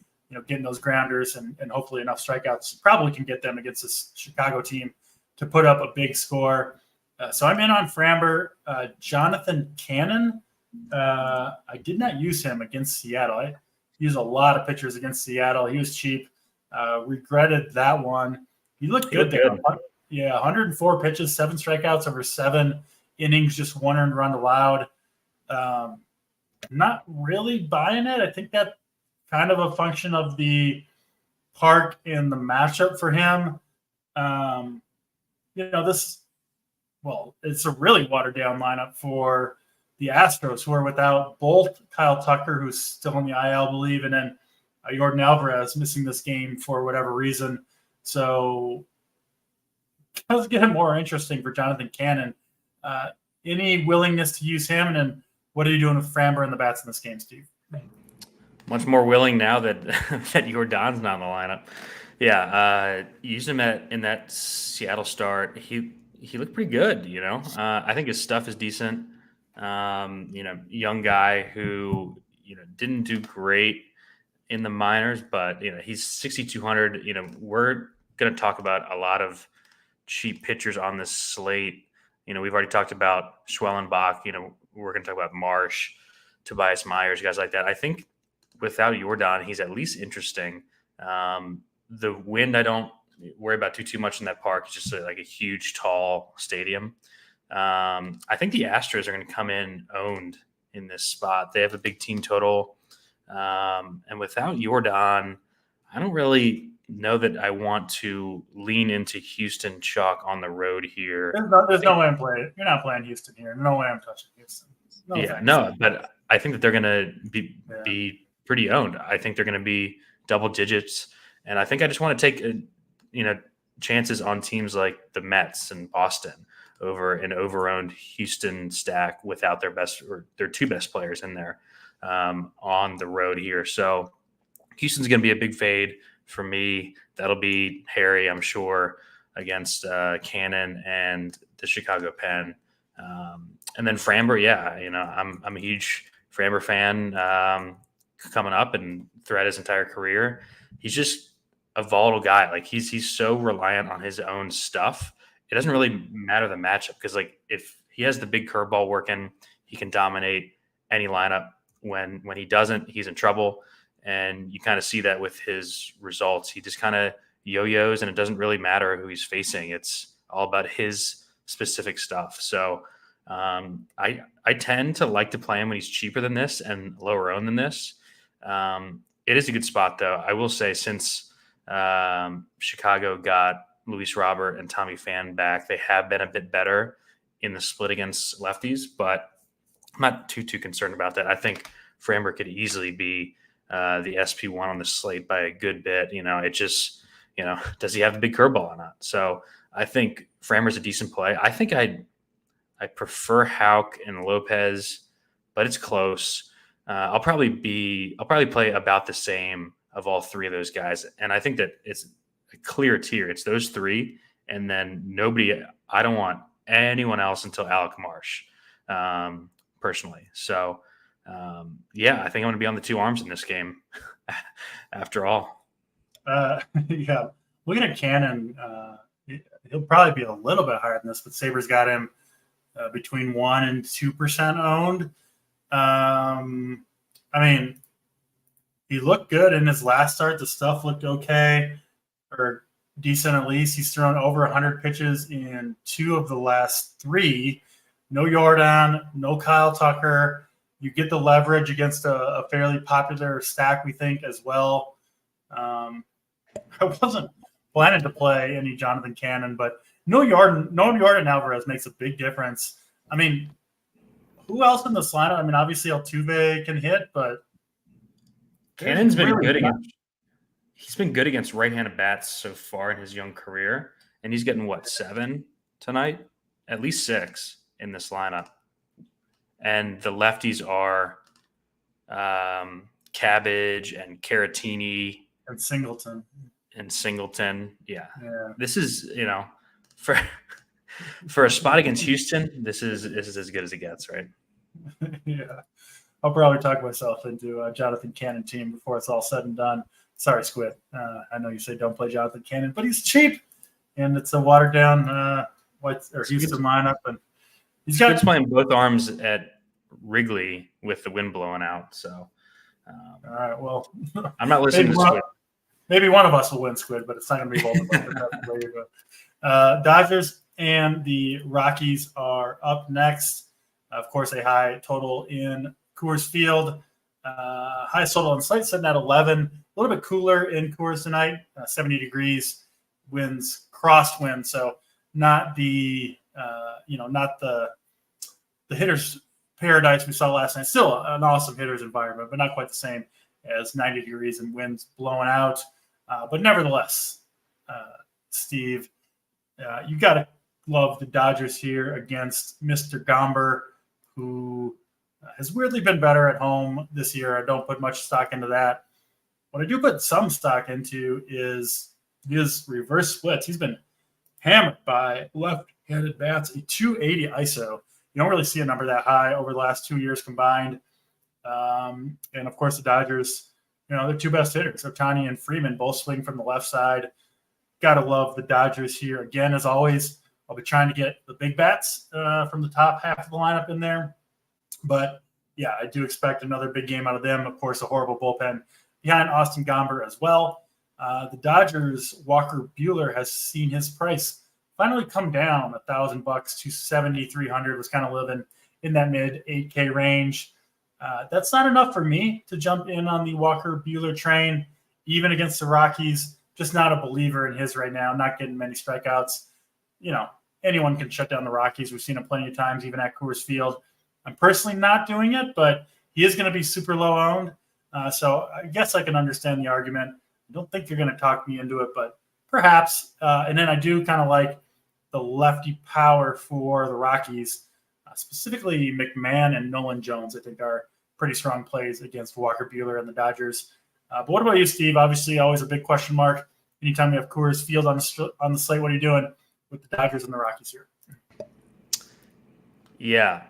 getting those grounders and hopefully enough strikeouts. Probably can get them against this Chicago team to put up a big score. So I'm in on Framber. Jonathan Cannon, I did not use him against Seattle. I used a lot of pitchers against Seattle. He was cheap. Regretted that one. He looked good there. Yeah, 104 pitches, 7 strikeouts over 7 innings, just 1 earned run allowed. Not really buying it. I think that kind of a function of the park and the matchup for him. It's a really watered down lineup for the Astros, who are without both Kyle Tucker, who's still in the IL, I believe, and then Jordan Alvarez missing this game for whatever reason. So it does get more interesting for Jonathan Cannon. Any willingness to use him? And then what are you doing with Framber and the bats in this game, Steve? Much more willing now that Jordan's not in the lineup. Yeah, used him in that Seattle start. He looked pretty good, I think his stuff is decent. Young guy who, didn't do great in the minors, but, he's 6,200. We're going to talk about a lot of cheap pitchers on this slate. we've already talked about Schwellenbach. We're going to talk about Marsh, Tobias Myers, guys like that. I think without Jordan, he's at least interesting. The wind, I don't worry about too much in that park. It's just like a huge, tall stadium. I think the Astros are going to come in owned in this spot. They have a big team total. And without Jordan, I don't really know that I want to lean into Houston chalk on the road here. There's no way I'm playing. You're not playing Houston here. No way I'm touching Houston. But I think that they're going to be pretty owned. I think they're going to be double digits. And I think I just want to take, chances on teams like the Mets and Boston over an over-owned Houston stack without their two best players in there on the road here. So Houston's going to be a big fade for me. That'll be Harry, I'm sure, against Cannon and the Chicago Pen. And then Framber, I'm a huge Framber fan coming up and throughout his entire career. He's just a volatile guy. Like he's so reliant on his own stuff. It doesn't really matter the matchup because like if he has the big curveball working, he can dominate any lineup. When he doesn't, he's in trouble. And you kind of see that with his results. He just kind of yo-yos and it doesn't really matter who he's facing. It's all about his specific stuff. So I tend to like to play him when he's cheaper than this and lower owned than this. It is a good spot though. I will say since Chicago got Luis Robert and Tommy Pham back, they have been a bit better in the split against lefties, but I'm not too concerned about that. I think Framber could easily be the SP1 on the slate by a good bit. It just, does he have a big curveball or not? So I think Framber's a decent play. I think I prefer Houck and Lopez, but it's close. I'll probably play about the same of all three of those guys. And I think that it's a clear tier. It's those three. And then I don't want anyone else until Alec Marsh, personally. So, I think I'm going to be on the two arms in this game after all. Looking at Cannon, he'll probably be a little bit higher than this, but Sabres got him between 1% and 2% owned. He looked good in his last start. The stuff looked okay or decent at least. He's thrown over 100 pitches in 2 of the last 3. No Jordan, no Kyle Tucker. You get the leverage against a fairly popular stack, we think, as well. I wasn't planning to play any Jonathan Cannon, but no Jordan Alvarez makes a big difference. Who else in this lineup? Obviously Altuve can hit, but Cannon's been good against. He's been good against right-handed bats so far in his young career, and he's getting 7 tonight, at least 6 in this lineup. And the lefties are Cabbage and Caratini and Singleton. Yeah. This is for a spot against Houston, this is as good as it gets, right? Yeah. I'll probably talk myself into a Jonathan Cannon team before it's all said and done. Sorry, Squid. I know you say don't play Jonathan Cannon, but he's cheap, and it's a watered down Houston lineup, and he's playing both arms at Wrigley with the wind blowing out. So, all right. Well, I'm not listening to Squid. Maybe one of us will win, Squid, but it's not going to be both of us. Dodgers and the Rockies are up next. Of course, a high total in Coors Field. Highest total on site sitting at 11. A little bit cooler in Coors tonight, 70 degrees. Winds, crossed wind, so not the hitter's paradise we saw last night. Still an awesome hitter's environment, but not quite the same as 90 degrees and winds blowing out. But nevertheless, Steve, you got to love the Dodgers here against Mr. Gomber, who has weirdly been better at home this year. I don't put much stock into that. What I do put some stock into is his reverse splits. He's been hammered by left-handed bats, a 280 ISO. You don't really see a number that high over the last 2 years combined. And, of course, the Dodgers, their two best hitters, Ohtani and Freeman, both swing from the left side. Got to love the Dodgers here. Again, as always, I'll be trying to get the big bats from the top half of the lineup in there. But, yeah, I do expect another big game out of them. Of course, a horrible bullpen behind Austin Gomber as well. The Dodgers, Walker Buehler has seen his price finally come down $1,000 to 7,300. Was kind of living in that mid 8K range. That's not enough for me to jump in on the Walker Buehler train, even against the Rockies. Just not a believer in his right now. Not getting many strikeouts. Anyone can shut down the Rockies. We've seen it plenty of times, even at Coors Field. I'm personally not doing it, but he is going to be super low owned. So I guess I can understand the argument. I don't think you're going to talk me into it, but perhaps. And then I do kind of like the lefty power for the Rockies, specifically McMahon and Nolan Jones, I think are pretty strong plays against Walker Buehler and the Dodgers. But what about you, Steve? Obviously, always a big question mark. Anytime you have Coors Field on the slate, what are you doing with the Dodgers and the Rockies here? Yeah.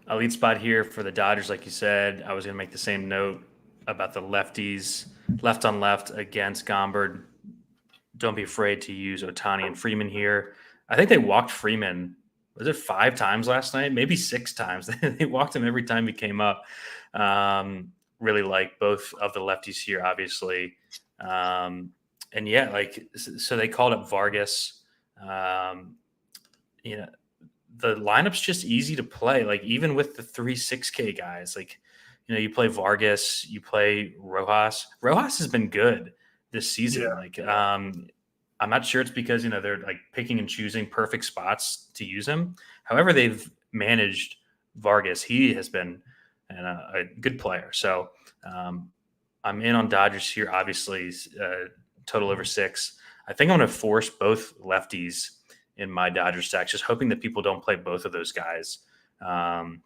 A lead spot here for the Dodgers, like you said. I was going to make the same note about the lefties, left on left against Gomber. Don't be afraid to use Ohtani and Freeman here. I think they walked Freeman, was it 5 times last night? Maybe 6 times. They walked him every time he came up. Really like both of the lefties here, obviously. And yeah, so they called up Vargas. The lineup's just easy to play. Even with the 3-6K guys, you play Vargas, you play Rojas. Rojas has been good this season. Yeah. I'm not sure it's because, they're picking and choosing perfect spots to use him. However, they've managed Vargas. He has been a good player. So I'm in on Dodgers here, obviously, total over 6. I think I'm going to force both lefties in my Dodgers stack, just hoping that people don't play both of those guys. And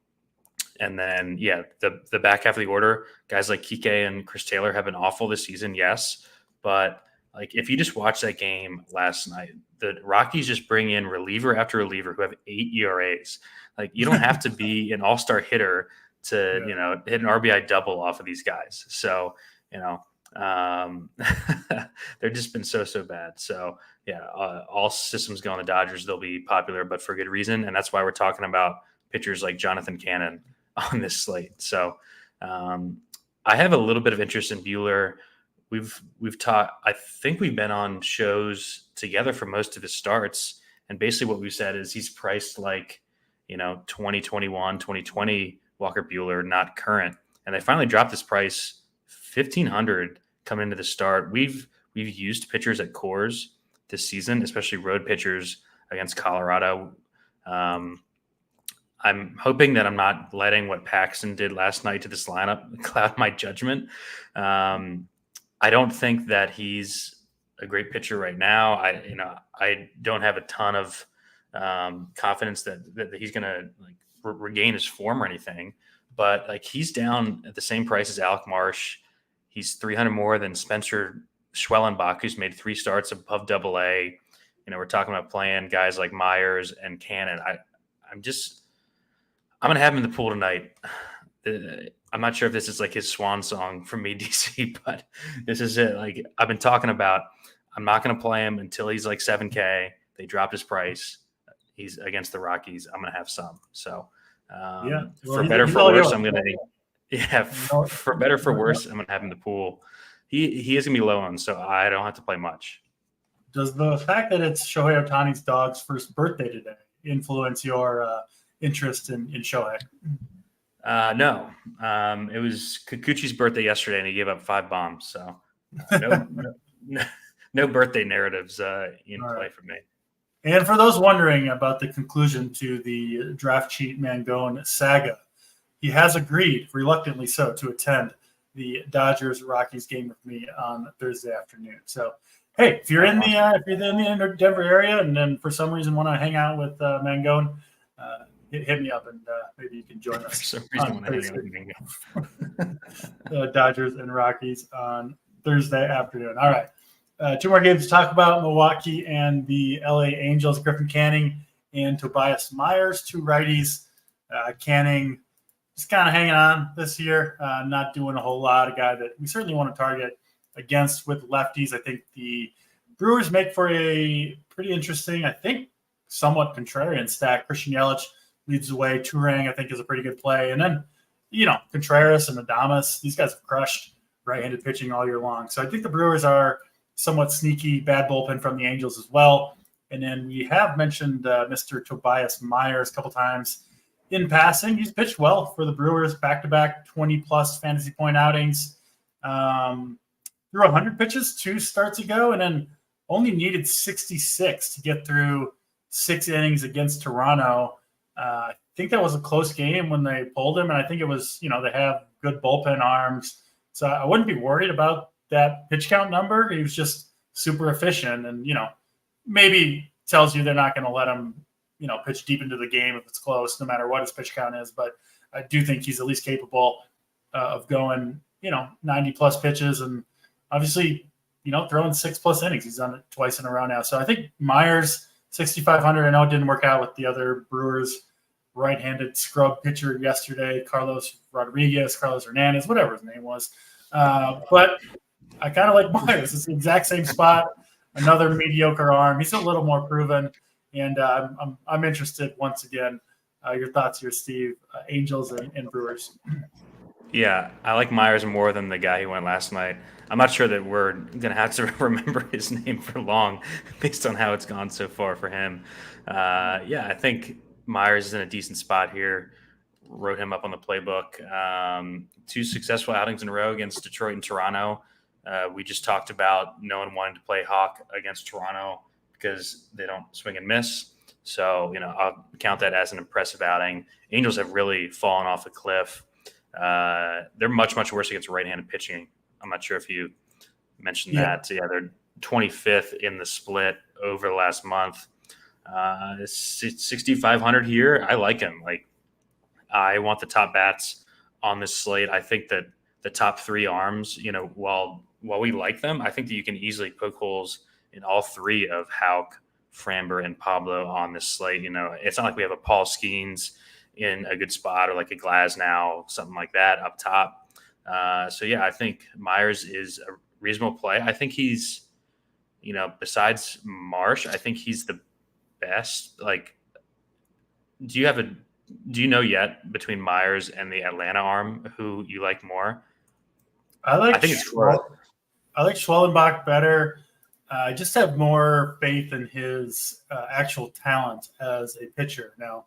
then, yeah, the back half of the order, guys like Kike and Chris Taylor have been awful this season, yes. But, if you just watch that game last night, the Rockies just bring in reliever after reliever who have 8 ERAs. You don't have to be an all-star hitter to, hit an RBI double off of these guys. So, they've just been so bad. So, yeah, all systems go on the Dodgers. They'll be popular, but for good reason. And that's why we're talking about pitchers like Jonathan Cannon on this slate. So I have a little bit of interest in Buehler. We've talked, I think we've been on shows together for most of his starts. And basically what we've said is he's priced 2021, 2020 Walker Buehler, not current. And they finally dropped this price $1,500 coming into the start. We've used pitchers at Coors this season, especially road pitchers against Colorado. I'm hoping that I'm not letting what Paxton did last night to this lineup cloud my judgment. I don't think that he's a great pitcher right now. I don't have a ton of confidence that he's going to regain his form or anything. But he's down at the same price as Alec Marsh. He's 300 more than Spencer Schwellenbach, who's made 3 starts above AA. We're talking about playing guys like Myers and Cannon. I'm going to have him in the pool tonight. I'm not sure if this is his swan song from me, DC, but this is it. I've been talking about, I'm not going to play him until he's 7K. They dropped his price. He's against the Rockies. I'm going to have some. So for better for worse, I'm going to. Yeah, for better for worse, I'm going to have him in the pool. He is going to be low on, so I don't have to play much. Does the fact that it's Shohei Ohtani's dog's first birthday today influence your interest in Shohei? No. It was Kikuchi's birthday yesterday, and he gave up 5 bombs. So no birthday narratives in play for me. And for those wondering about the conclusion to the draft cheat Mangone saga, he has agreed, reluctantly so, to attend the Dodgers-Rockies game with me on Thursday afternoon. So, hey, if you're in the Denver area and then for some reason want to hang out with Mangone, hit me up and maybe you can join us. For some reason, want to hang out with Dodgers and Rockies on Thursday afternoon. All right. 2 more games to talk about: Milwaukee and the LA Angels. Griffin Canning and Tobias Myers, 2 righties. Canning just kind of hanging on this year, not doing a whole lot. A guy that we certainly want to target against with lefties. I think the Brewers make for a pretty interesting, I think, somewhat contrarian stack. Christian Yelich leads the way. Turang, I think, is a pretty good play. And then, Contreras and Adames, these guys have crushed right-handed pitching all year long. So I think the Brewers are somewhat sneaky, bad bullpen from the Angels as well. And then we have mentioned Mr. Tobias Myers a couple times in passing. He's pitched well for the Brewers, back-to-back 20-plus fantasy point outings. Threw 100 pitches 2 starts ago, and then only needed 66 to get through 6 innings against Toronto. I think that was a close game when they pulled him, and I think it was, they have good bullpen arms. So I wouldn't be worried about that pitch count number. He was just super efficient and, maybe tells you they're not going to let him, pitch deep into the game if it's close, no matter what his pitch count is. But I do think he's at least capable of going, 90-plus pitches and obviously, throwing 6-plus innings. He's done it twice in a row now. So I think Myers, 6,500. I know it didn't work out with the other Brewers right-handed scrub pitcher yesterday, Carlos Hernandez, whatever his name was. But I kind of like Myers. It's the exact same spot, another mediocre arm. He's a little more proven, and I'm interested once again. Your thoughts here, Steve, Angels and Brewers. Yeah, I like Myers more than the guy who went last night. I'm not sure that we're going to have to remember his name for long based on how it's gone so far for him. I think Myers is in a decent spot here. Wrote him up on the playbook. 2 successful outings in a row against Detroit and Toronto. We just talked about no one wanting to play Hawk against Toronto because they don't swing and miss. So, I'll count that as an impressive outing. Angels have really fallen off a cliff. They're much, much worse against right-handed pitching. I'm not sure if you mentioned that. Yeah, they're 25th in the split over the last month. 6,500 here. I like him. I want the top bats on this slate. I think that the top 3 arms, while we like them, I think that you can easily poke holes in all 3 of Houck, Framber, and Pablo on this slate. It's not like we have a Paul Skeens in a good spot or like a Glasnow, something like that up top. I think Myers is a reasonable play. I think he's, besides Marsh, I think he's the best. Do you know yet between Myers and the Atlanta arm who you like more? I think it's I like Schwellenbach better. I just have more faith in his actual talent as a pitcher. Now,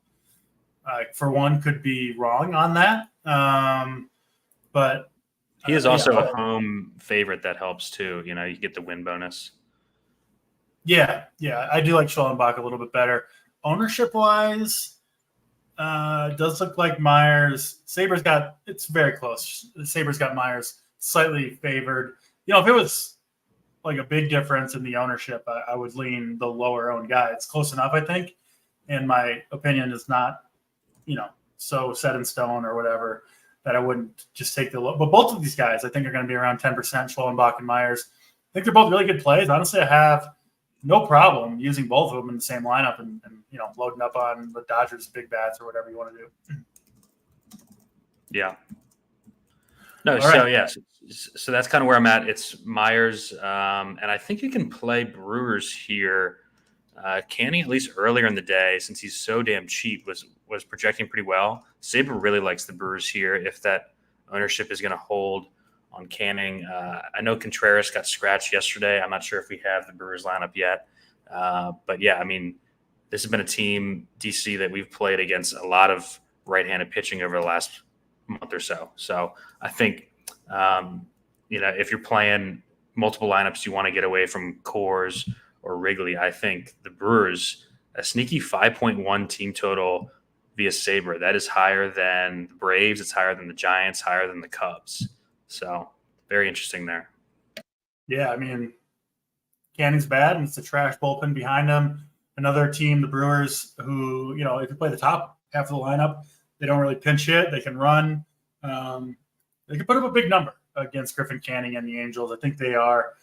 for one, could be wrong on that. But he is also a home favorite that helps too. You get the win bonus. Yeah, I do like Schwellenbach a little bit better. Ownership wise, does look like Myers. It's very close. Sabres got Myers slightly favored. If it was like a big difference in the ownership, I would lean the lower owned guy. It's close enough, I think. And my opinion is not, so set in stone or whatever that I wouldn't just take the low. But both of these guys, I think, are going to be around 10%, Schwellenbach and Myers. I think they're both really good plays. Honestly, I have no problem using both of them in the same lineup and loading up on the Dodgers big bats or whatever you want to do. Yeah. No, all so right. yeah, so that's kind of where I'm at. It's Myers, and I think you can play Brewers here. Canning, at least earlier in the day, since he's so damn cheap, was projecting pretty well. Sabre really likes the Brewers here if that ownership is going to hold on Canning. I know Contreras got scratched yesterday. I'm not sure if we have the Brewers lineup yet. But yeah, I mean, this has been a team, DC, that we've played against a lot of right-handed pitching over the last month or so. So I think, if you're playing multiple lineups, you want to get away from Coors or Wrigley. I think the Brewers, a sneaky 5.1 team total via Sabre. That is higher than the Braves. It's higher than the Giants, higher than the Cubs. So very interesting there. Yeah, I mean, Canning's bad, and it's a trash bullpen behind him. Another team, the Brewers, who, if you play the top half of the lineup, they don't really pinch hit. They can run. They can put up a big number against Griffin Canning and the Angels. I think they are,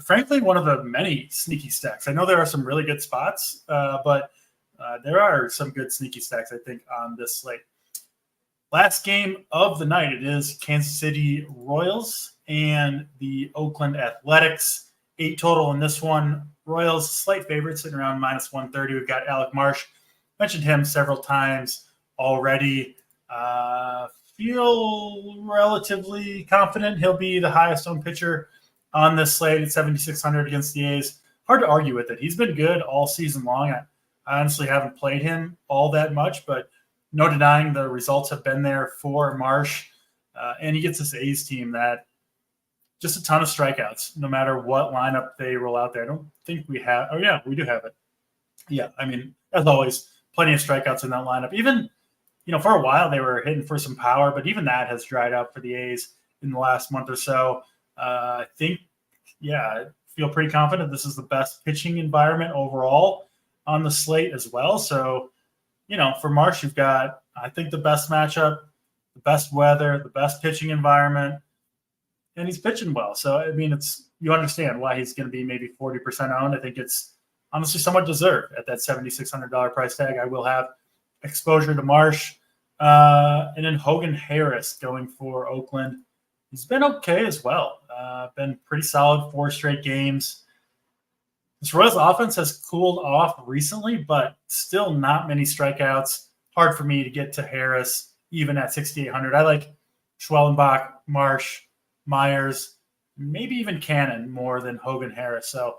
frankly, one of the many sneaky stacks. I know there are some really good spots, but there are some good sneaky stacks, I think, on this slate. Last game of the night, it is Kansas City Royals and the Oakland Athletics. 8 total in this one. Royals, slight favorites, sitting around minus 130. We've got Alec Marsh. Mentioned him several times already. Feel relatively confident he'll be the highest owned pitcher on this slate at 7,600 against the A's. Hard to argue with it. He's been good all season long. I honestly haven't played him all that much, but no denying the results have been there for Marsh. And he gets this A's team that just a ton of strikeouts, no matter what lineup they roll out there. I don't think we have. Oh, yeah, we do have it. Yeah, I mean, as always, plenty of strikeouts in that lineup. Even, for a while they were hitting for some power, but even that has dried up for the A's in the last month or so. I think, I feel pretty confident this is the best pitching environment overall on the slate as well. So, for Marsh, you've got, I think, the best matchup, the best weather, the best pitching environment, and he's pitching well. So, I mean, you understand why he's going to be maybe 40% owned. I think it's honestly somewhat deserved at that $7,600 price tag. I will have exposure to Marsh. And then Hogan Harris going for Oakland. He's been okay as well. Been pretty solid 4 straight games. This Royals offense has cooled off recently, but still not many strikeouts. Hard for me to get to Harris, even at 6,800. I like Schwellenbach, Marsh, Myers, maybe even Cannon more than Hogan Harris. So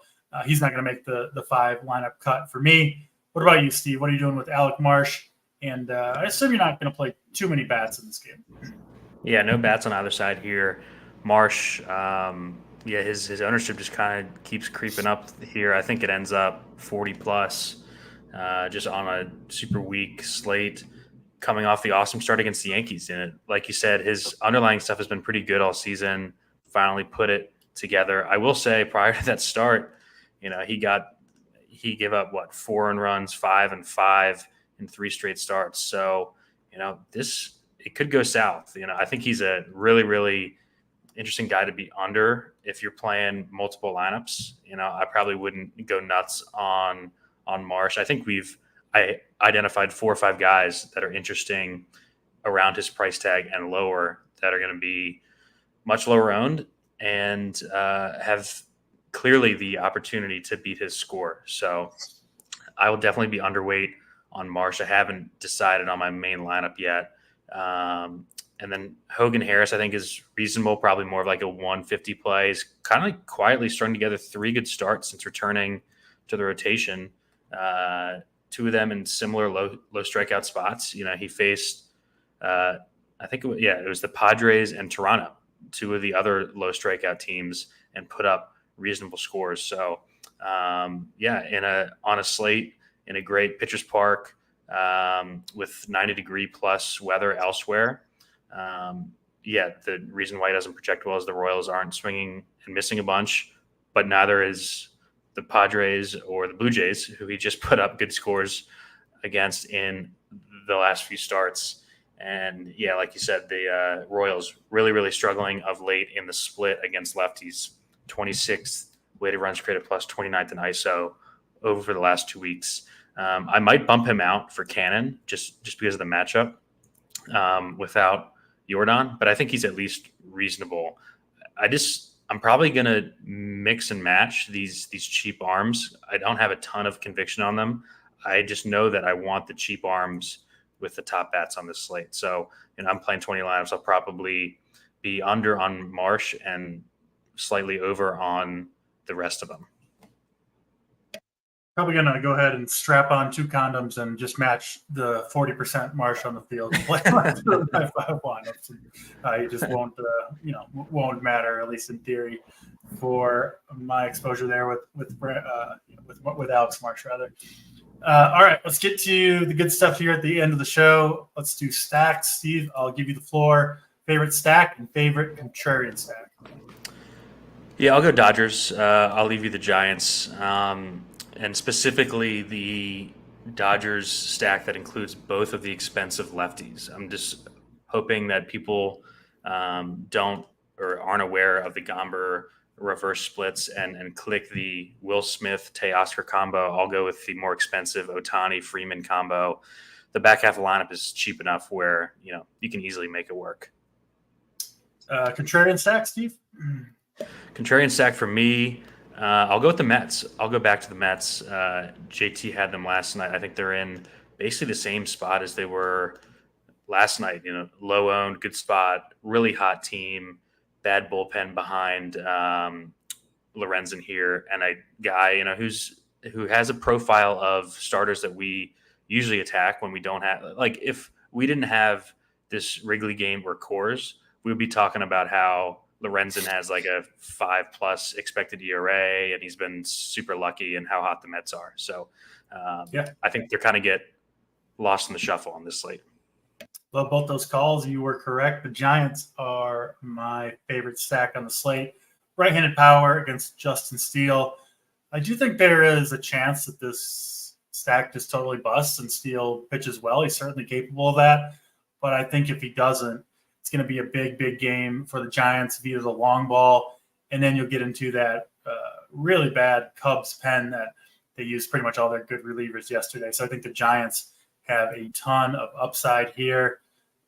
he's not going to make the 5 lineup cut for me. What about you, Steve? What are you doing with Alec Marsh? And I assume you're not going to play too many bats in this game. Yeah, no bats on either side here. Marsh, his ownership just kind of keeps creeping up here. I think it ends up 40 plus, just on a super weak slate, coming off the awesome start against the Yankees. And like you said, his underlying stuff has been pretty good all season. Finally put it together. I will say, prior to that start, he gave up 4 earned runs, 5 and 5 in 3 straight starts. So, it could go south. I think he's a really, really interesting guy to be under if you're playing multiple lineups. I probably wouldn't go nuts on Marsh. I think I identified 4 or 5 guys that are interesting around his price tag and lower that are going to be much lower owned and have clearly the opportunity to beat his score. So I will definitely be underweight on Marsh. I haven't decided on my main lineup yet. And then Hogan Harris, I think, is reasonable, probably more of like a 150 play. He's kind of quietly strung together 3 good starts since returning to the rotation. 2 of them in similar low strikeout spots. He faced, I think it was the Padres and Toronto, 2 of the other low strikeout teams, and put up reasonable scores. So, on a slate in a great pitcher's park, with 90-degree plus weather elsewhere. The reason why he doesn't project well is the Royals aren't swinging and missing a bunch, but neither is the Padres or the Blue Jays, who he just put up good scores against in the last few starts. And like you said, the Royals really, really struggling of late in the split against lefties. 26th weighted runs created plus 29th in ISO over the last 2 weeks. I might bump him out for Cannon just because of the matchup without Jordan, but I think he's at least reasonable. I'm probably going to mix and match these cheap arms. I don't have a ton of conviction on them. I just know that I want the cheap arms with the top bats on this slate. So, I'm playing 20 lineups. I'll probably be under on Marsh and slightly over on the rest of them. Probably going to go ahead and strap on 2 condoms and just match the 40% Marsh on the field and play my 5 lineups. It just won't matter, at least in theory, for my exposure there with Alex Marsh, rather. All right, let's get to the good stuff here at the end of the show. Let's do stacks. Steve, I'll give you the floor. Favorite stack and favorite contrarian stack. Yeah, I'll go Dodgers. I'll leave you the Giants. And specifically the Dodgers stack that includes both of the expensive lefties. I'm just hoping that people don't or aren't aware of the Gomber reverse splits and click the Will Smith Teoscar combo. I'll go with the more expensive Ohtani Freeman combo. The back half of the lineup is cheap enough where you can easily make it work. Contrarian stack, Steve? Contrarian stack for me. I'll go with the Mets. I'll go back to the Mets. JT had them last night. I think they're in basically the same spot as they were last night. Low owned, good spot, really hot team, bad bullpen behind Lorenzen here, and a guy who has a profile of starters that we usually attack when we don't have, like, if we didn't have this Wrigley game or Coors, we would be talking about how Lorenzen has like a 5+ expected ERA and he's been super lucky, and how hot the Mets are. So I think they're kind of get lost in the shuffle on this slate. Love both those calls. You were correct. The Giants are my favorite stack on the slate. Right-handed power against Justin Steele. I do think there is a chance that this stack just totally busts and Steele pitches well. He's certainly capable of that. But I think if he doesn't, it's going to be a big, big game for the Giants via the long ball. And then you'll get into that really bad Cubs pen that they used pretty much all their good relievers yesterday. So I think the Giants have a ton of upside here.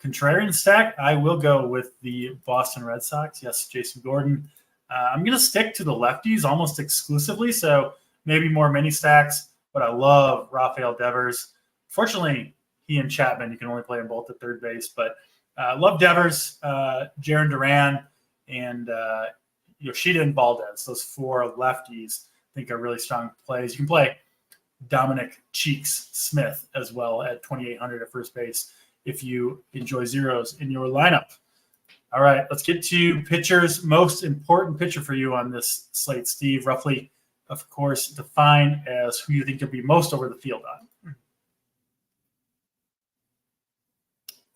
Contrarian stack, I will go with the Boston Red Sox. Yes, Jason Gordon. I'm going to stick to the lefties almost exclusively, so maybe more mini stacks, but I love Rafael Devers. Fortunately, he and Chapman, you can only play them both at third base, but love Devers, Jarren Duran, and Yoshida and Valdez. Those four lefties I think are really strong plays. You can play Dominic Cheeks Smith as well at 2,800 at first base if you enjoy zeros in your lineup. All right, let's get to pitchers. Most important pitcher for you on this slate, Steve. Roughly, of course, define as who you think you'll be most over the field on.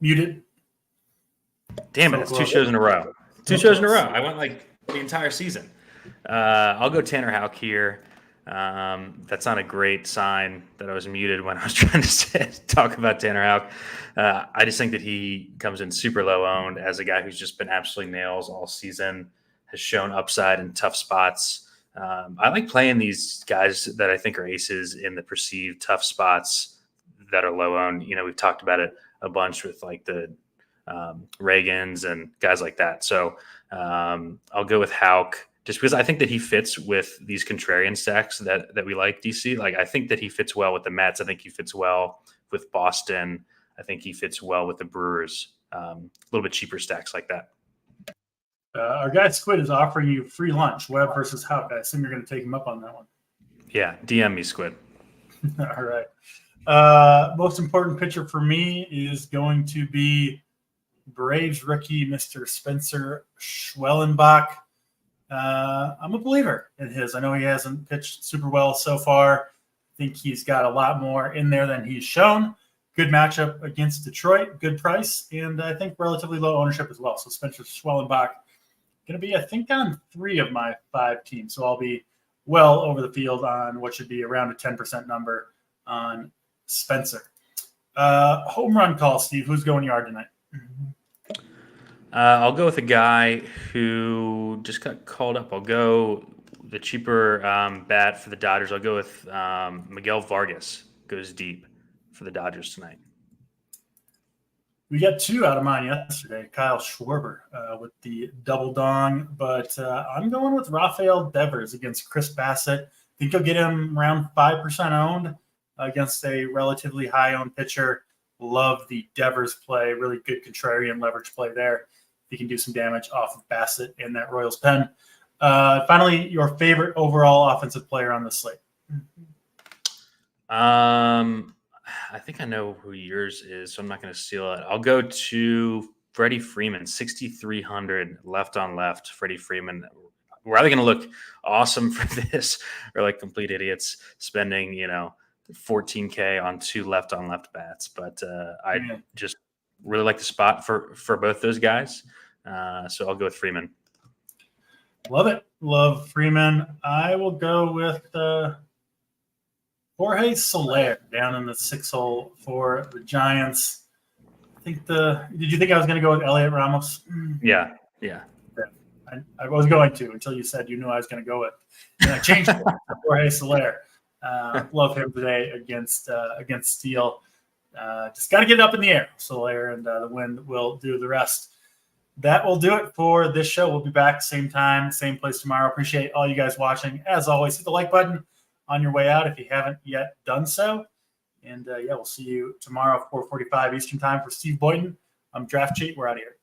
Muted. Damn it, it's 2 shows in a row. 2 shows in a row. I went like the entire season. I'll go Tanner Houck here. That's not a great sign that I was muted when I was trying to talk about Tanner Houck. I just think that he comes in super low owned as a guy who's just been absolutely nails all season, has shown upside in tough spots. I like playing these guys that I think are aces in the perceived tough spots that are low owned. We've talked about it a bunch with like the Reagans and guys like that. So I'll go with Houck just because I think that he fits with these contrarian stacks that we like, DC. Like, I think that he fits well with the Mets. I think he fits well with Boston. I think he fits well with the Brewers. A little bit cheaper stacks like that. Our guy Squid is offering you free lunch, Webb versus Houck. I assume you're going to take him up on that one. Yeah, DM me, Squid. All right. Most important pitcher for me is going to be Braves rookie Mr. Spencer Schwellenbach. I'm a believer in his. I know he hasn't pitched super well so far. I think he's got a lot more in there than he's shown. Good matchup against Detroit, good price, and I think relatively low ownership as well. So Spencer Schwellenbach going to be, I think, on 3 of my 5 teams. So I'll be well over the field on what should be around a 10% number on Spencer. Home run call, Steve. Who's going yard tonight? I'll go with a guy who just got called up. I'll go the cheaper bat for the Dodgers. I'll go with Miguel Vargas. Goes deep for the Dodgers tonight. We got 2 out of mine yesterday. Kyle Schwarber with the double dong, but I'm going with Rafael Devers against Chris Bassett. I think you'll get him around 5% owned against a relatively high-owned pitcher. Love the Devers play. Really good contrarian leverage play there. He can do some damage off of Bassett in that Royals pen. Finally, your favorite overall offensive player on the slate. I think I know who yours is, so I'm not going to steal it. I'll go to Freddie Freeman, 6,300 left on left. Freddie Freeman. We're either going to look awesome for this or like complete idiots spending, $14K on 2 left on left bats. But I just really like the spot for both those guys. So I'll go with Freeman. Love it. Love Freeman. I will go with Jorge Soler down in the 6 hole for the Giants. Did you think I was going to go with Elliot Ramos? Yeah. I was going to until you said you knew I was going to go with. And I changed it to Jorge Soler. Love him today against Steele. Just got to get it up in the air, Soler, and the wind will do the rest. that will do it for this show. We'll be back same time, same place tomorrow. Appreciate all you guys watching. As always, hit the like button on your way out if you haven't yet done so. And we'll see you tomorrow at 4:45 Eastern time for Steve Boynton. I'm Draft Cheat. We're out of here.